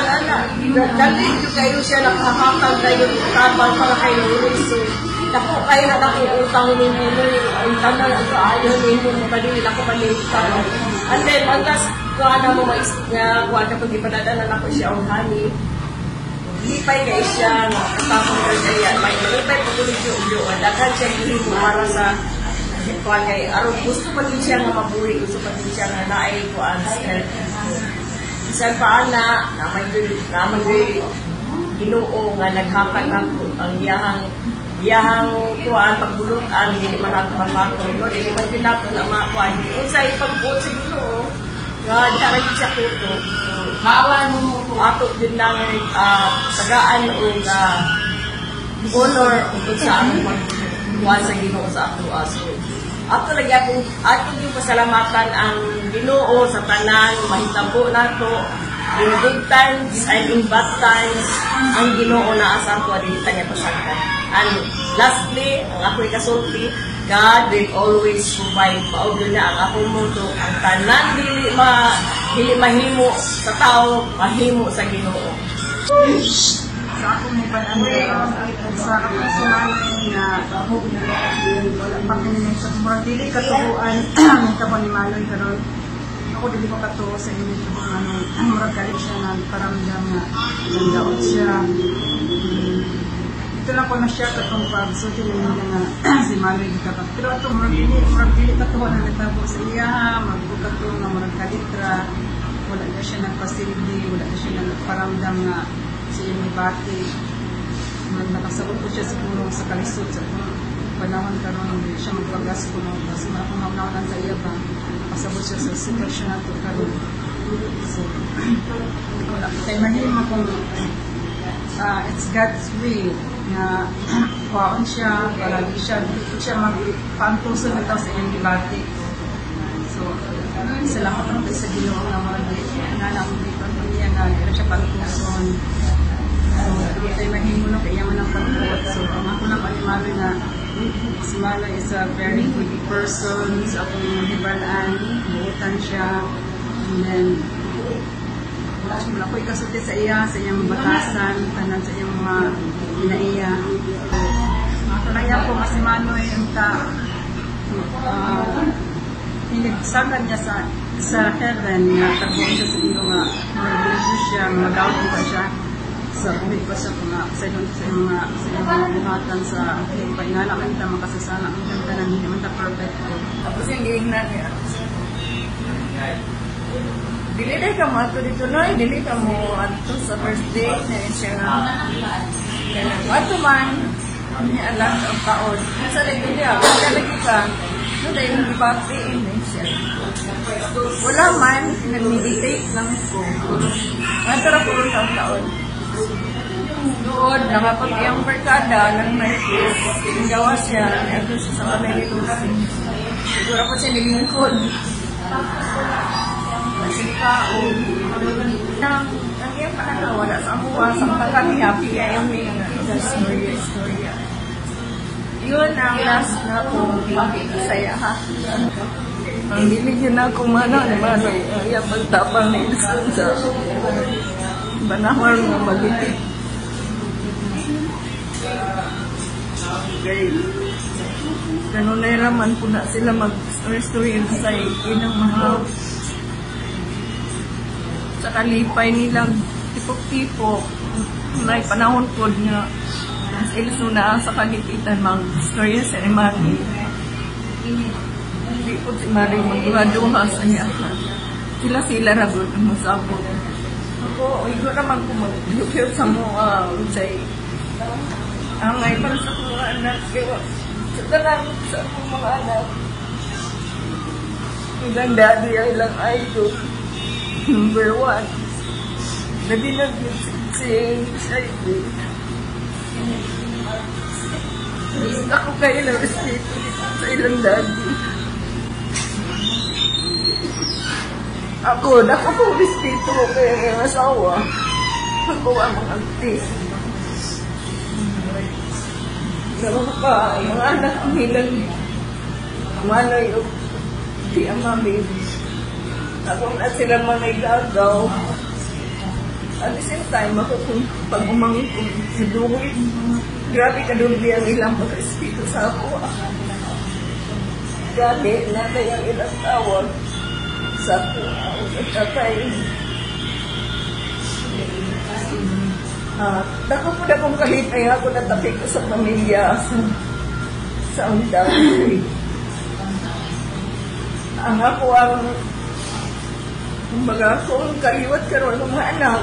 S2: ana dali yung kayo siya nakahakang kayo tabang para kay Lourdes so naku kayo na utang ninyo ang tanan ang kaayon ninyo madili ako palitan and then antas kung ano mo maisip nga, kung ano pag ipadadalan ako siya o honey, lipay kayo siya, katapong ka siya, may lipay po tuloy siya, dagan siya hindi mo para sa, kung kay, araw gusto pa din siya nga mabuhi, gusto pa din siya nga naay kuan isang paan na, naman din, Ginoo nga naghakat ako, ang iyahang kuan, pagbulutan, hindi man ako mapakon, hindi man pinapon ang mga kuan, kung sa ipagbuot sa Ginoo, nga darag siya kuto. Kawan mo ato din lang tagaan o honor ug sa among pagkuan sa Ginoo sa ato aso. Ato lagi ato yung pasalamatan ang Ginoo sa tanan mahitabo nato in good times and in bad times ang Ginoo naa sa ato dili tanya pasagdan. And lastly, ang ako'y kasulti, God will always provide. Paulo na ang akong mundo. Ang tanan dili mahimo sa tao, mahimo sa Ginoo.
S9: Sa akong ipan-ano, sa kapasunay na wala pang kininig sa kumurang dili katubuan ang tabang ni Maloy karon. Ako dili ko katuo sa inyo kung murag galit siya na paramdam na nandaot siya. Ito lang ko na siya katong pagsuti niya nga si Maloy gikapag. Pero ito murag dili katuwa na nagtabo sa iya, magbukat ko nga murag kalitra. Wala na siya nagpasildi, wala na siya nagparamdam nga siya may bati. Nakasabot ko siya siguro sa kalisod sa panahon karon hindi siya magpagas ko kasi makumaw-naw sa iya ba. Nakasabot siya sa sitwasyon nato karon. So, wala kay mahimo kung it's God's will na kuwaon siya, palagi siya, dito siya magpantuso na sa iyong dibati. So, salamat naman sa Ginoo na mga nanang dito niya na dito siya pantuson. So, tayo mahimo na kaya man ang pagbuot. So, ang ako na panimalo na si Maloy is a very good person. So, akong hibalaan, buutan siya. And then, wala ko ikasulti sa iya, sa iyang batasan, tanan sa iyang mga inaiya. Kaya po si Maloy ang hinigsagan niya sa heaven na tabuan siya sa iyo nga mag-religious siya, mag-out pa siya sa buhay pa siya kung sa iyong mga buhatan sa paingalakan kita makasasala ang ganda na hindi man ta perfect. Tapos yung giingnan niya. Dili ka mo ato dito na, dili ka mo ato sa first date na siya nga. Ato man, alam ang taon. Sa lagi niya, kaya lagi ka, no dahil hindi papiin na siya. Wala man, nag-meditate lang ko. Ato na po ang taon. Doon, nakapag-iyang barkada ng Marquez, gawa siya, ato siya sa kanay nito. Siguro po siya nilingkod. Tao ang iyang pananawa sa amuha sa pagkami-happy ay ang may istorya. Yun ang last na kong saya ha. Ang diligyan na akong mana ni Manoy ang iyang pagtapang na ilusun sa banahar ng magiging. Okay. Ganun na raman po na sila mag-story sa inang mga sa kalipay nilang tipok-tipok may panahon po nga
S7: Mas ilas na sa kalipitan, mga istorya sa ni Mami. Hindi po si Mari magduha-duha sa niya. Sila ragod ang masabot. Ako, ito naman ko mag-lupyo sa mga say, angay para sa mga anak. Kaya, sa talang sa mga anak. Hanggang daddy ay lang idol. Number 1. Nabinagin si Shaibi. Ako kayo ng respeto sa ilang daddy. Ako po respeto ko kaya ng asawa. Ako ang mga auntie. Naman pa, mga anak ang hilang manay o di ang mami. Ako na sila manay gagaw. At the same time, ako kung pag umangkong si Dugoy, grabe ka doon ang ilang pag-respeto sa ako. Grabe, natay ang ilang tawag sa ako. Tatay. Dako po na kong kahit ako natapik ko sa pamilya sa undang. Ang ako ang kumbaga kung kaliwat karon ng mga anak,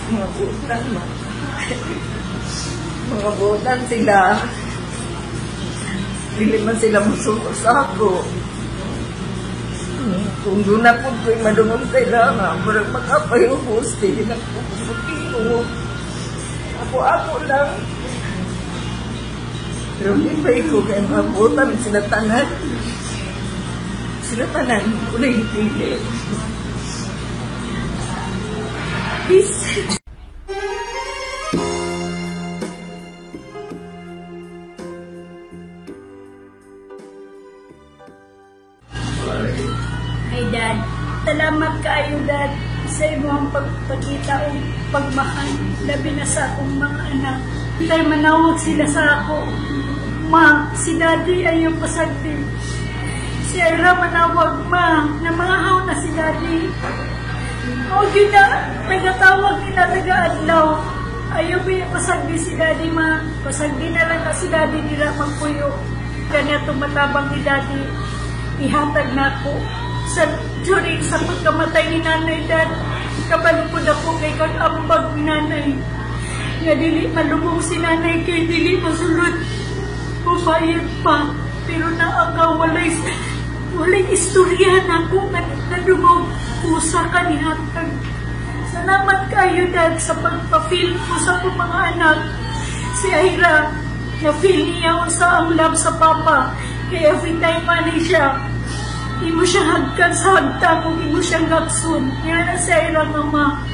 S7: mga butan mga butan sila, hindi man sila masuko sa ako. Kung doon na po ko'y madungog kailangan, parang magkapayubos, hindi na po kumutino. Ako lang. Pero hindi ko kaya mga butan, sinatanan. Sinatanan, kulay hindi. Peace.
S10: Ay, Dad, salamat kaayo, Dad, sa imong pagpakita o pagmahal, labi na sa akong mga anak. Dahil manawag sila sa ako. Ma, si Daddy ayaw pasagdi. Si Ira manawag, ma, na mangahaw na si Daddy. O, yun na, nagatawag nila taga-adlaw. Ayaw ba yung pasagdi si Daddy, ma? Pasagdi na lang na si Daddy nila magpuyo. Kanya tumatabang ni Daddy. Ihatag na ako. During sa pagkamatay ni Nanay, Dad, kabalupod ako kay kag-ambag ni Nanay. Nga dili malubong si Nanay kay dili masulod. Ubayad pa, pero naagaw walay istorya na ako nadumog pusa ka ni hatag. Salamat kayo, Dad, sa pagpa-feel ko sa akong mga anak. Si Ira, na-feel niya sa ang love sa Papa. Kaya every time mali siya, imo siya hagkan sa hagta kung imo siyang gapsun. Yan na sa Ira, Mama.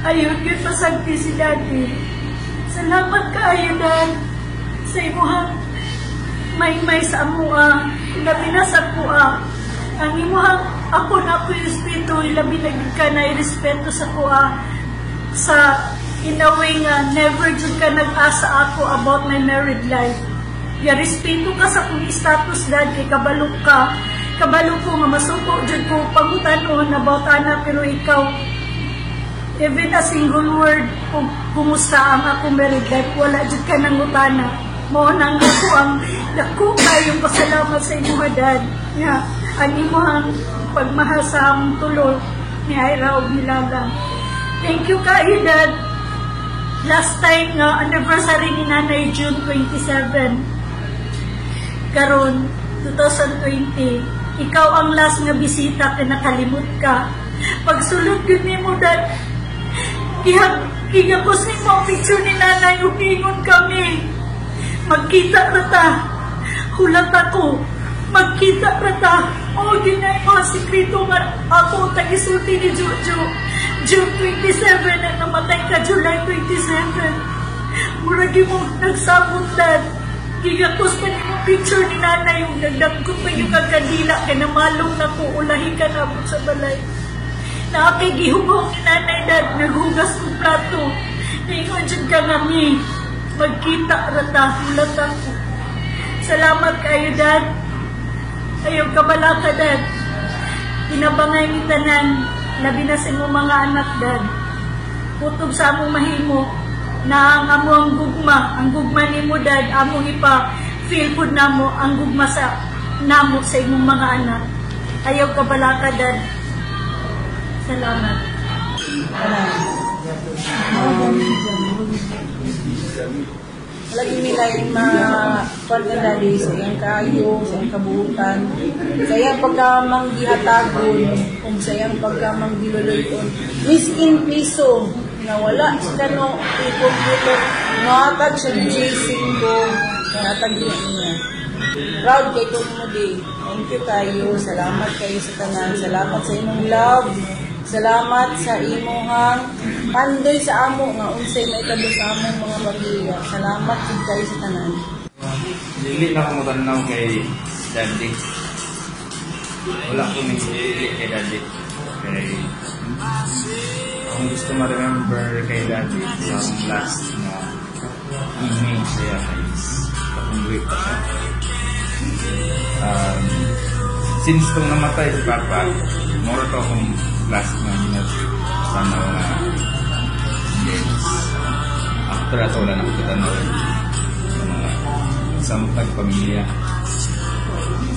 S10: Ayun, yun pasagti si Daddy. Salamat kayo, Dad, sa imuhang may sa amua, labi na sa kuha. Ang imuhang ako na ako yung espiritu, labi na ka na irespeto sa kuha. Sa inaway nga, never dyan ka nag-asa ako about my married life. Ya respeto ka sa kong status, Dad, kay kabalo ka. Kabalo ko nga masuko dyan ko pangutanon about ana, pero ikaw, even a single word kung kumusta ang akong married life, wala dyan ka nang utana. Mo nang ako ang dako kayong pasalamat sa inyo, Dad. Ya, ang imuhang pagmahal sa among tuloy ni Ira o Milaga. Thank you kayo, Dad. Last time nga, anniversary ni Nanay, June 27. Karon 2020, ikaw ang last nga bisita kay nakalimot ka. Pagsulod yun ni mo, Dad, kigapos ni mo picture ni Nanay, umingon kami. Magkita rata, hulat ako, magkita rata. O, ginay mga sikrito nga ako, tagisulti ni Jojo. June 27 na namatay ka, July 27. Muragi mo nagsabot, Dad. Gigapos pa niyo picture ni Nanay, yung nagdagkot pa yung kagkadila, kaya namalong na po, ulahin ka na sa balay. Nakakigihubong ni Nanay, Dad, naghugas ng plato. Ngayon dyan ka kami, magkita rata, hulat ako. Salamat kayo, Dad. Ayaw kabala ka, Dad. Pinabangay ni tanan, labi na sa mga anak, Dad. Putob sa among mahimo, na ang amo ang gugma ni mo dad, among ipa feel food namo ang gugma sa namo sa imong mga anak. Ayaw ka balaka dad. Salamat.
S9: Lagi nila yung mga pagdadali sa iyang kayo, sa iyang kabuutan, sa iyang pagkamanggihatagon, kung sa iyang pagkamanggiloloyon. Miskin piso, na wala sa kano, ipon-ipon, nakatag sa J5, nakatag niya. Proud kay Tumudi. Thank you kayo. Salamat kayo sa tanan. Salamat sa inyong love. Salamat sa imuhang pandoy sa amo nga unsay maitabo sa among mga pamilya. Salamat jud kayo sa tanan.
S11: Dili na ako matanaw kay Daddy. Wala ko nang dili kay Daddy. Kay ang gusto ma-remember kay Daddy sa last na email siya kay pakungguit pa siya. Since itong namatay si Papa, more to akong last na tanaw na games. After ato wala na ako tanaw sa mga isang pamilya.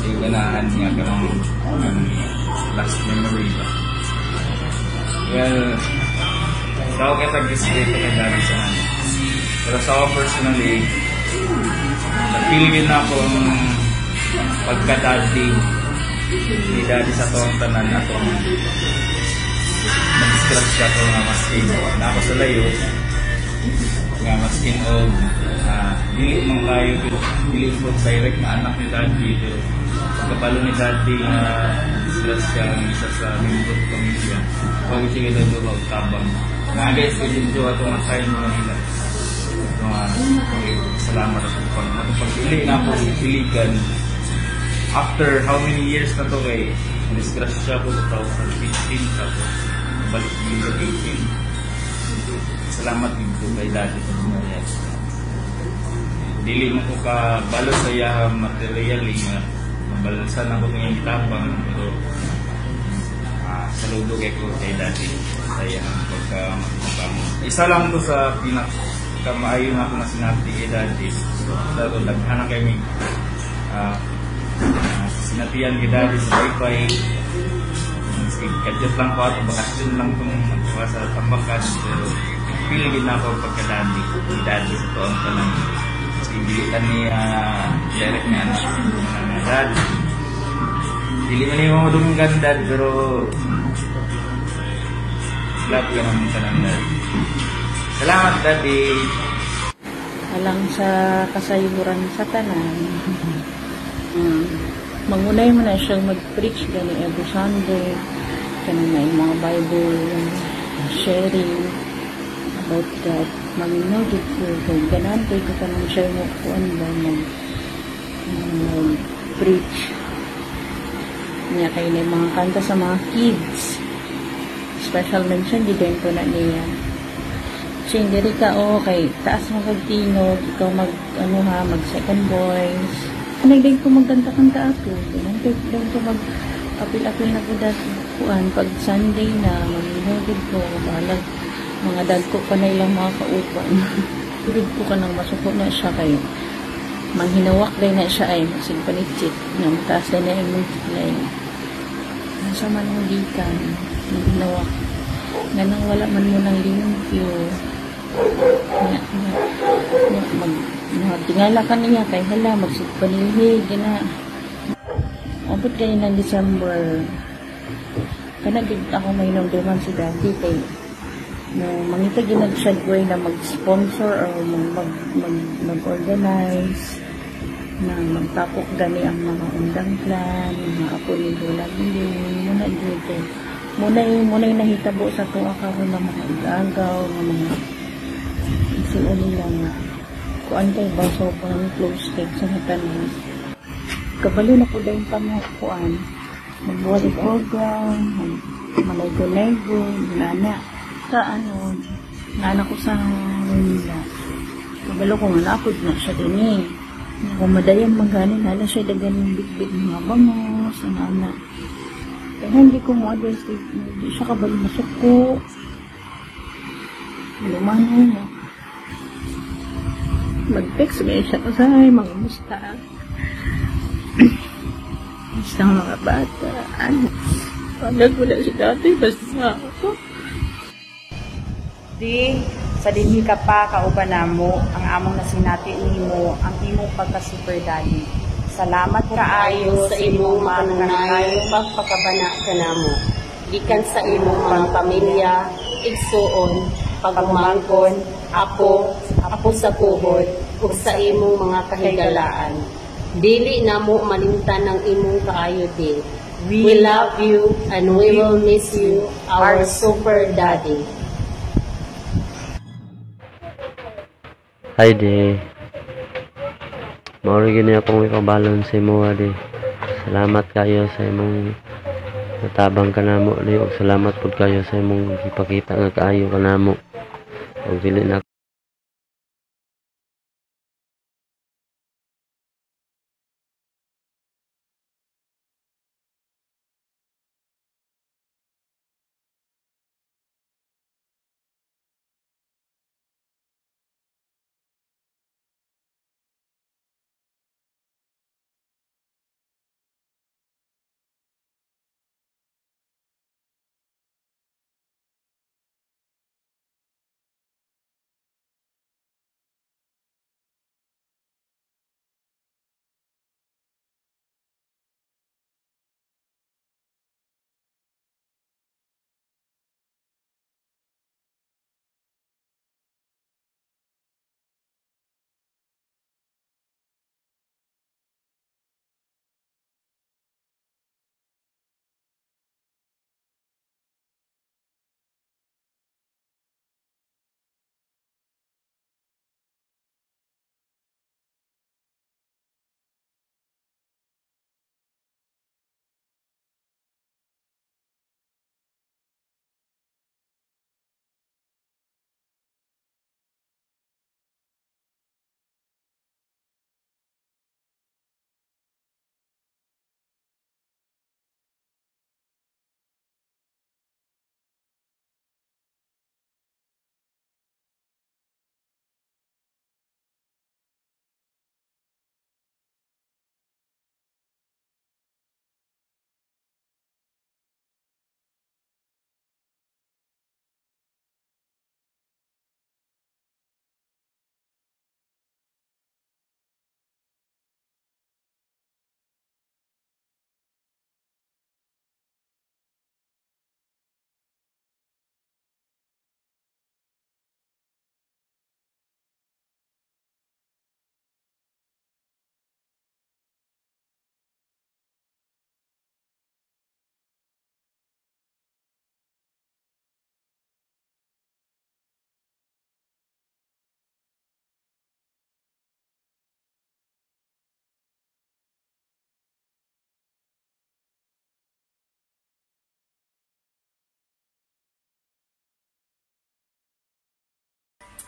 S11: Yung ganahan nga ng last memory ba. Well, tao kita gislit ko kay Daddy sa ano. Pero sa ako personally, nag-feel na ako ang pagka-daddy ni Daddy sa toong tanan na itong mag-scratch siya ito nga maskin na ako sa layo nga maskin o dili mong kayo dili po direct na anak ni Daddy pero pagkapalo ni Daddy na scratch siya ang isa sa membro ng pamilya pag sige na doon magtabang na-guys ko din doon itong assign mo nila salamat at pag-pili na ako piligan after how many years na to kay discrash siya po 2015 tapos balik yung 2018 salamat dito kay Daddy sa mga dili mo ko ka balo sa iya materially nga mabalansan ako ng itabang pero saludo kay ko kay Daddy sa iya isa lang to sa kamaayo nga ako na sinabi kay Daddy so naghanang kami sinatian kay Daddy sa wifi gadget lang po at bakasyon lang itong magkawa sa tambakan pero piligin na ako pagka-Daddy kay Daddy sa toong tanan hindi niya direct na Daddy hindi man yung mga duminggan Dad pero love ka naman sa nang Daddy. Salamat Daddy.
S3: Alang sa kasayuran sa tanan. Mangunay mo na siyang mag-preach gani every Sunday. Kanina yung mga Bible sharing about that. Maminogit ko kung ganante ko ka nang siya mo kuan ba mag-preach. Niya kayo na yung mga kanta sa mga kids. Special mention di din po na niya. So hindi rin ka kay taas mo kagtinog, ikaw mag second voice. Nagday ko magkanta-kanta ako. Nagday ko mag-apil-apil na ko dati kuan pag Sunday na maminogid ko balag mga dad ko pa na ilang mga kaupan. Tulid ko ka nang masuko na siya kayo. Manghinawak day na siya ay sigpanitsit na mataas day na yung multiply. Nasa man ang gikan, manghinawak. Ganang wala man mo ng limpyo. Tingala ka niya kay hala, magsigpanilhig, gina. Abot kayo ng December. Kanagig ako may nung duman si Daddy kay mangitag yung nag-shadway na mag-sponsor o mag-organize na magtapok gani ang mga undang plan, mga apo ni Lola Biling, muna yung nahitabo sa tuwa ka ng mga igagaw, ng mga isuon nila nga kuan kay ba so pang close kay sa tanan. Kabalo na po dahil pangakuan. Magbuwali program, malego-lego, nana. Sa nana ko sa nila. Kabalo ko nga napod na siya din eh. Kung madayan maganin, hala siya dagan yung bit-bit mga bangos, nana. Kaya hindi ko mo address, hindi siya kabalo masuko. Lumano mo. mag-text ngayon siya kasi ay mga musta. Basta ang mga bata. Palag wala si dati, basta ako.
S9: Di, sa dinhi ka pa, kauban namo, ang among nasinati nimo, ang imong pagka-super daddy. Salamat kaayo sa imong manunayong pagpakabana ka namo. Gikan sa imong mga pamilya, igsuon, pagmangkon, apo sa puhod, ug sa imong mga kahigalaan. Dili namo malimtan ang imong kaayo din. We love you and we will miss you, our super daddy.
S12: Hi de. Mauri gini akong ikabalon sa imo de. Salamat kayo sa imong natabang kanamo de, ug salamat pud kayo sa imong ipakita nga kaayo kanamo. Ug dili na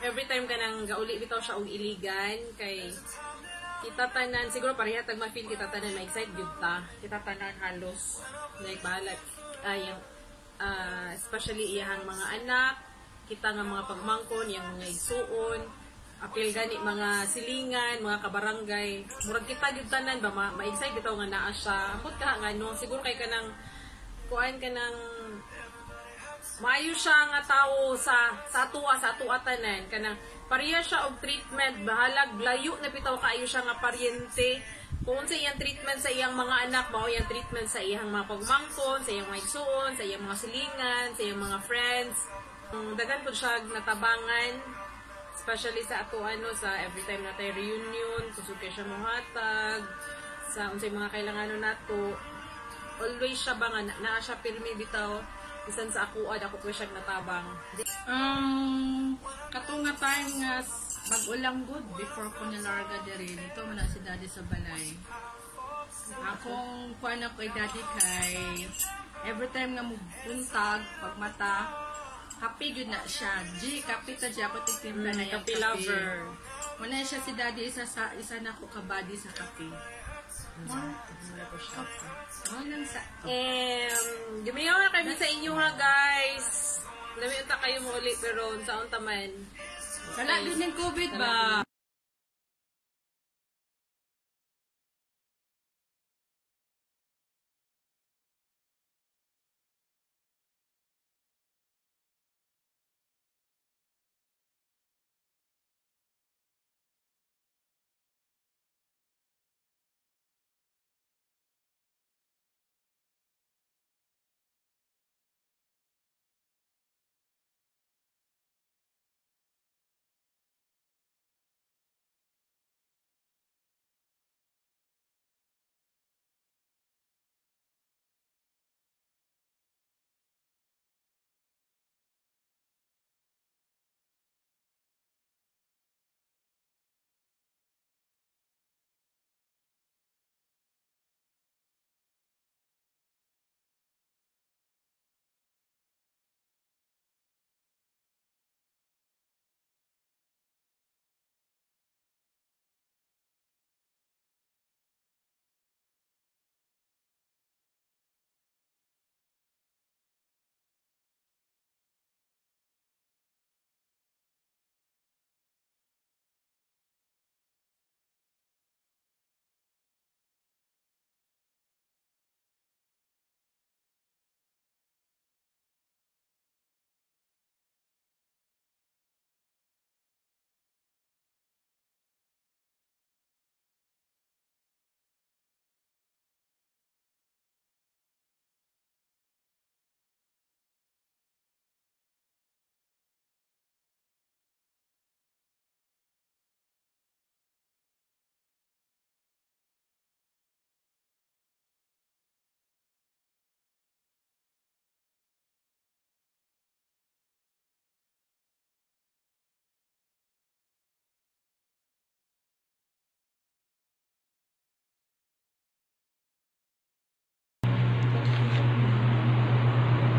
S13: every time ka nang gauli bitaw siya og iligan kay kita tanan siguro pareha tag ma-feel kita tanan ma-excite gyud ta. Kita tanan halos like bahala especially iyang mga anak, kita nga mga pagmangkon, yang mga igsuon, apil gani mga silingan, mga kabarangay. Murag kita gyud tanan ba ma-excite bitaw nga naa siya. Ambot ka nga no, siguro kay kanang kuan kanang maayo siya nga tao sa atua tanan kanang pareha siya og treatment bahalag layo na bitaw kaayo siya nga paryente kung sa iyang treatment sa iyang mga anak mao iyang treatment sa iyang mga pagmangkon, sa iyang mga igsuon, sa iyang mga silingan, sa iyang mga friends. Daghan pud siya natabangan especially sa ato sa every time na tayo reunion kusog kay siya mohatag sa unsay mga kailanganon nato. Always siya ba nga naa siya pirmi bitaw bisan sa ako po siya natabang.
S14: Katunga time nga mag-ulang good before ko nilarga diri dito man si daddy sa balay. Akong kuan ako kay daddy kay every time nga mubuntag pagmata happy good na siya. G kapita siya ako tigtimpla na yung
S13: kape lover.
S14: Wala siya si daddy isa na ko kabady sa kape.
S13: Gumiyaw na kami sa inyo ha guys. Dami unta kayo mo ulit pero sa unta man.
S14: Wala din yung COVID ba?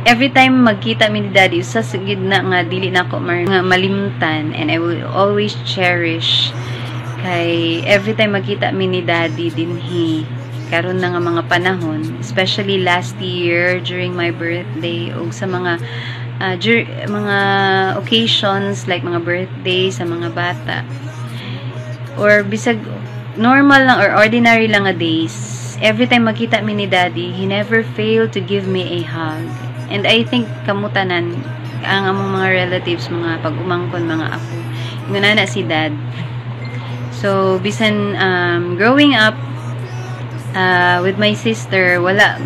S15: every time magkita mi ni Daddy, usa sa gidna nga dili na ako nga malimtan, and I will always cherish kay every time magkita mi ni Daddy dinhi karon na nga mga panahon, especially last year during my birthday o sa mga mga occasions like mga birthday sa mga bata or bisag normal lang or ordinary lang nga days, every time magkita mi ni Daddy, he never failed to give me a hug. And I think kamutanan ang among mga relatives, mga pag-umangkon, mga apo, ingon na si Dad. So bisan growing up with my sister, wala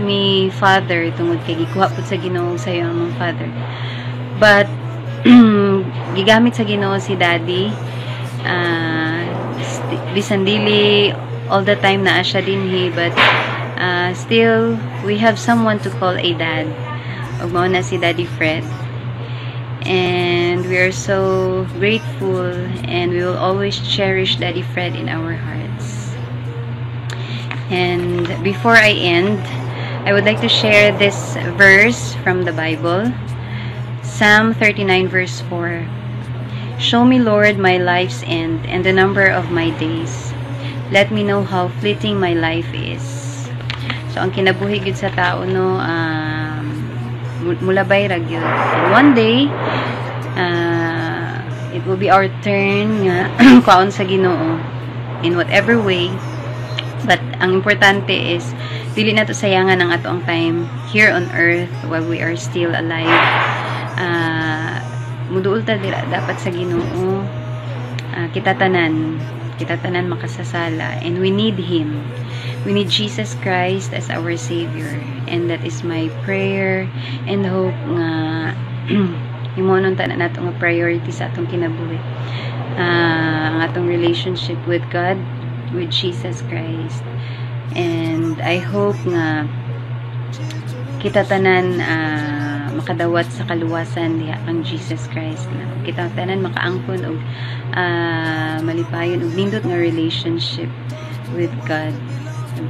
S15: mi father tungod kay gikuha pud sa Ginoo sayo ang father. But gigamit sa Ginoo si Daddy. Bisan dili all the time na siya dinhi, but still we have someone to call a dad. Ug mao na si Daddy Fred. And we are so grateful, and we will always cherish Daddy Fred in our hearts. And before I end, I would like to share this verse from the Bible. Psalm 39 verse 4. Show me, Lord, my life's end and the number of my days. Let me know how fleeting my life is. So, ang kinabuhi gid sa tao, no, mulabay ra gyud. And one day, it will be our turn nga kaon sa Ginoo in whatever way. But ang importante is dili nato sayangan ang ato ang time here on earth while we are still alive. Muduol ta dira dapat sa Ginoo. Kita tanan makasasala, and we need Him. We need Jesus Christ as our Savior, and that is my prayer and hope nga himonon ta na nato nga priority sa atong kinabuhi, ang atong relationship with God, with Jesus Christ. And I hope nga kita tanan makadawat sa kaluwasan diha kang Jesus Christ na kita tanan makaangkon og malipayon og nindot nga relationship with God.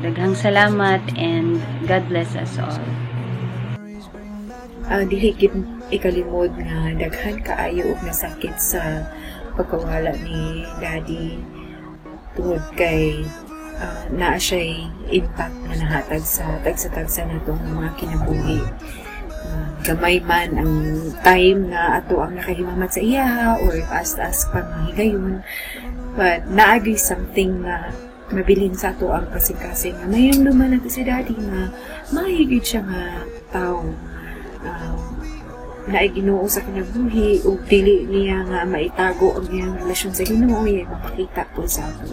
S15: Daghang salamat, and God bless us all.
S16: Dili gid ikalimod nga daghan kaayo og nasakit sa pagkawala ni Daddy tungod kay naa siya'y impact na nahatag sa tagsa-tagsa natong mga kinabuhi. Gamay man ang time na ato ang nakahimamat sa iya or taas-taas pang higayon, but naagi something na mabilin sa ato ang kasing-kasing nga mayang luman nato si Daddy nga mahigit siya nga tao na Ginoo sa kinabuhi ug dili niya nga maitago ang iyang relasyon sa Ginoo, iya mapakita po sa ato.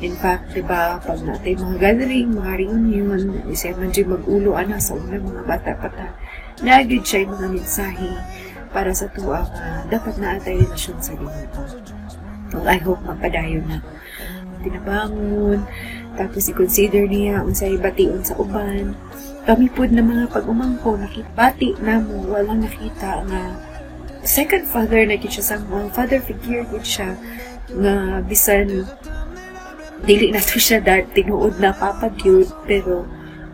S16: In fact, diba, pag natin mga gathering, mga reunion, isa man dyan mag-ulo, sa unang mga bata-bata, nagid siya yung mga mensahe para sa tuwa dapat na atay relasyon sa Ginoo. Well, I hope mapadayon na. Tinabangon, tapos i-consider niya unsay bation sa uban. Kami po na mga pag-umangko, nakibati na mo, walang nakita nga second father na siya sa mga father figure siya nga bisan dili na to siya tinuod na papa gyud, pero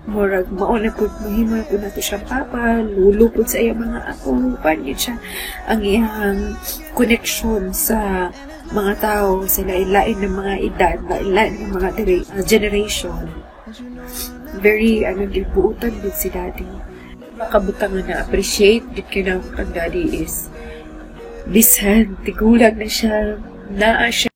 S16: murag mauna pud mahimo pud nato siya papa, lulo pud sa iyang mga apo, panyo siya ang iyang connection sa mga tao sa lain-lain ng mga edad, lain-lain ng mga generation. Very gibuutan din si Daddy. Kabutangan na appreciate gid kinang kang Daddy is bisan tigulag na siya, naa siya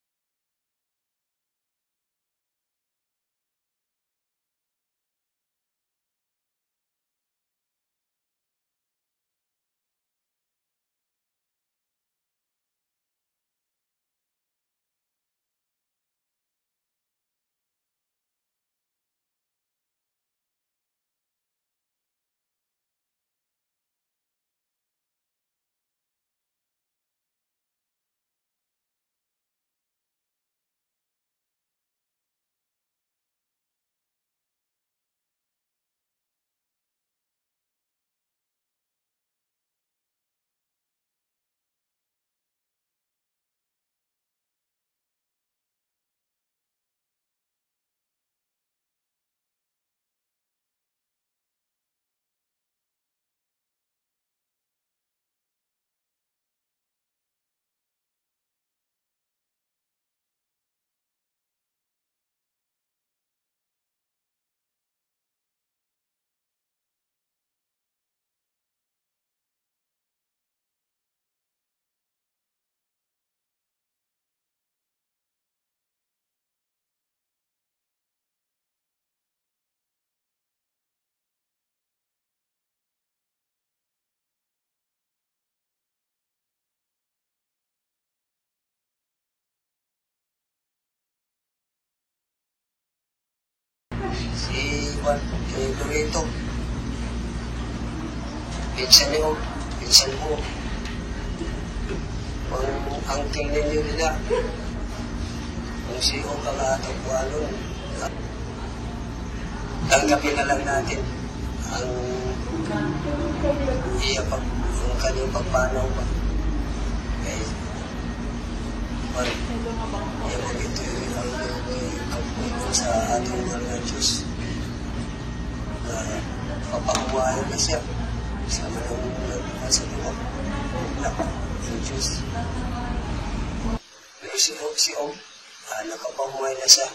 S17: Si Juan, si Dorito. Pinsan niyo, pinsan mo. Ang uncle ninyo nila. Kung si O kakatag po ano. Tanggapin na lang natin ang ang kanyang pagpanaw pa. Okay. Juan, yan ito ang sa ating mga Diyos. Papakuwain na siya. Sama ng sa loob. Ng Diyos. Pero si Om, nakapakuwain na siya.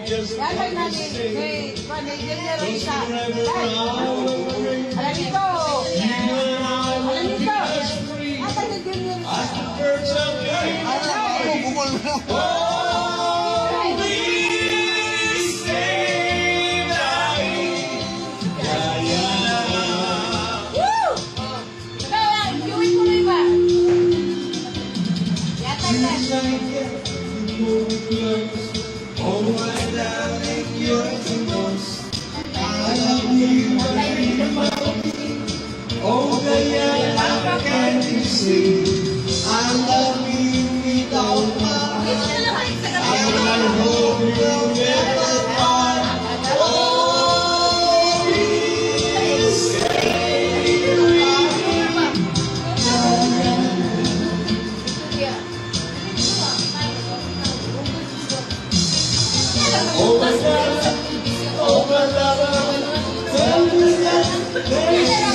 S9: Yan natin. Manager isa. Alam nito. Alam nito. Ata ni Junior.
S6: Bumol na.
S18: Oh my darling, you're the most. I love you, oh kaya can't you see? I love you without my I will hold you never part. Oh, please stay right. Oh my God, oh my lover, tell me that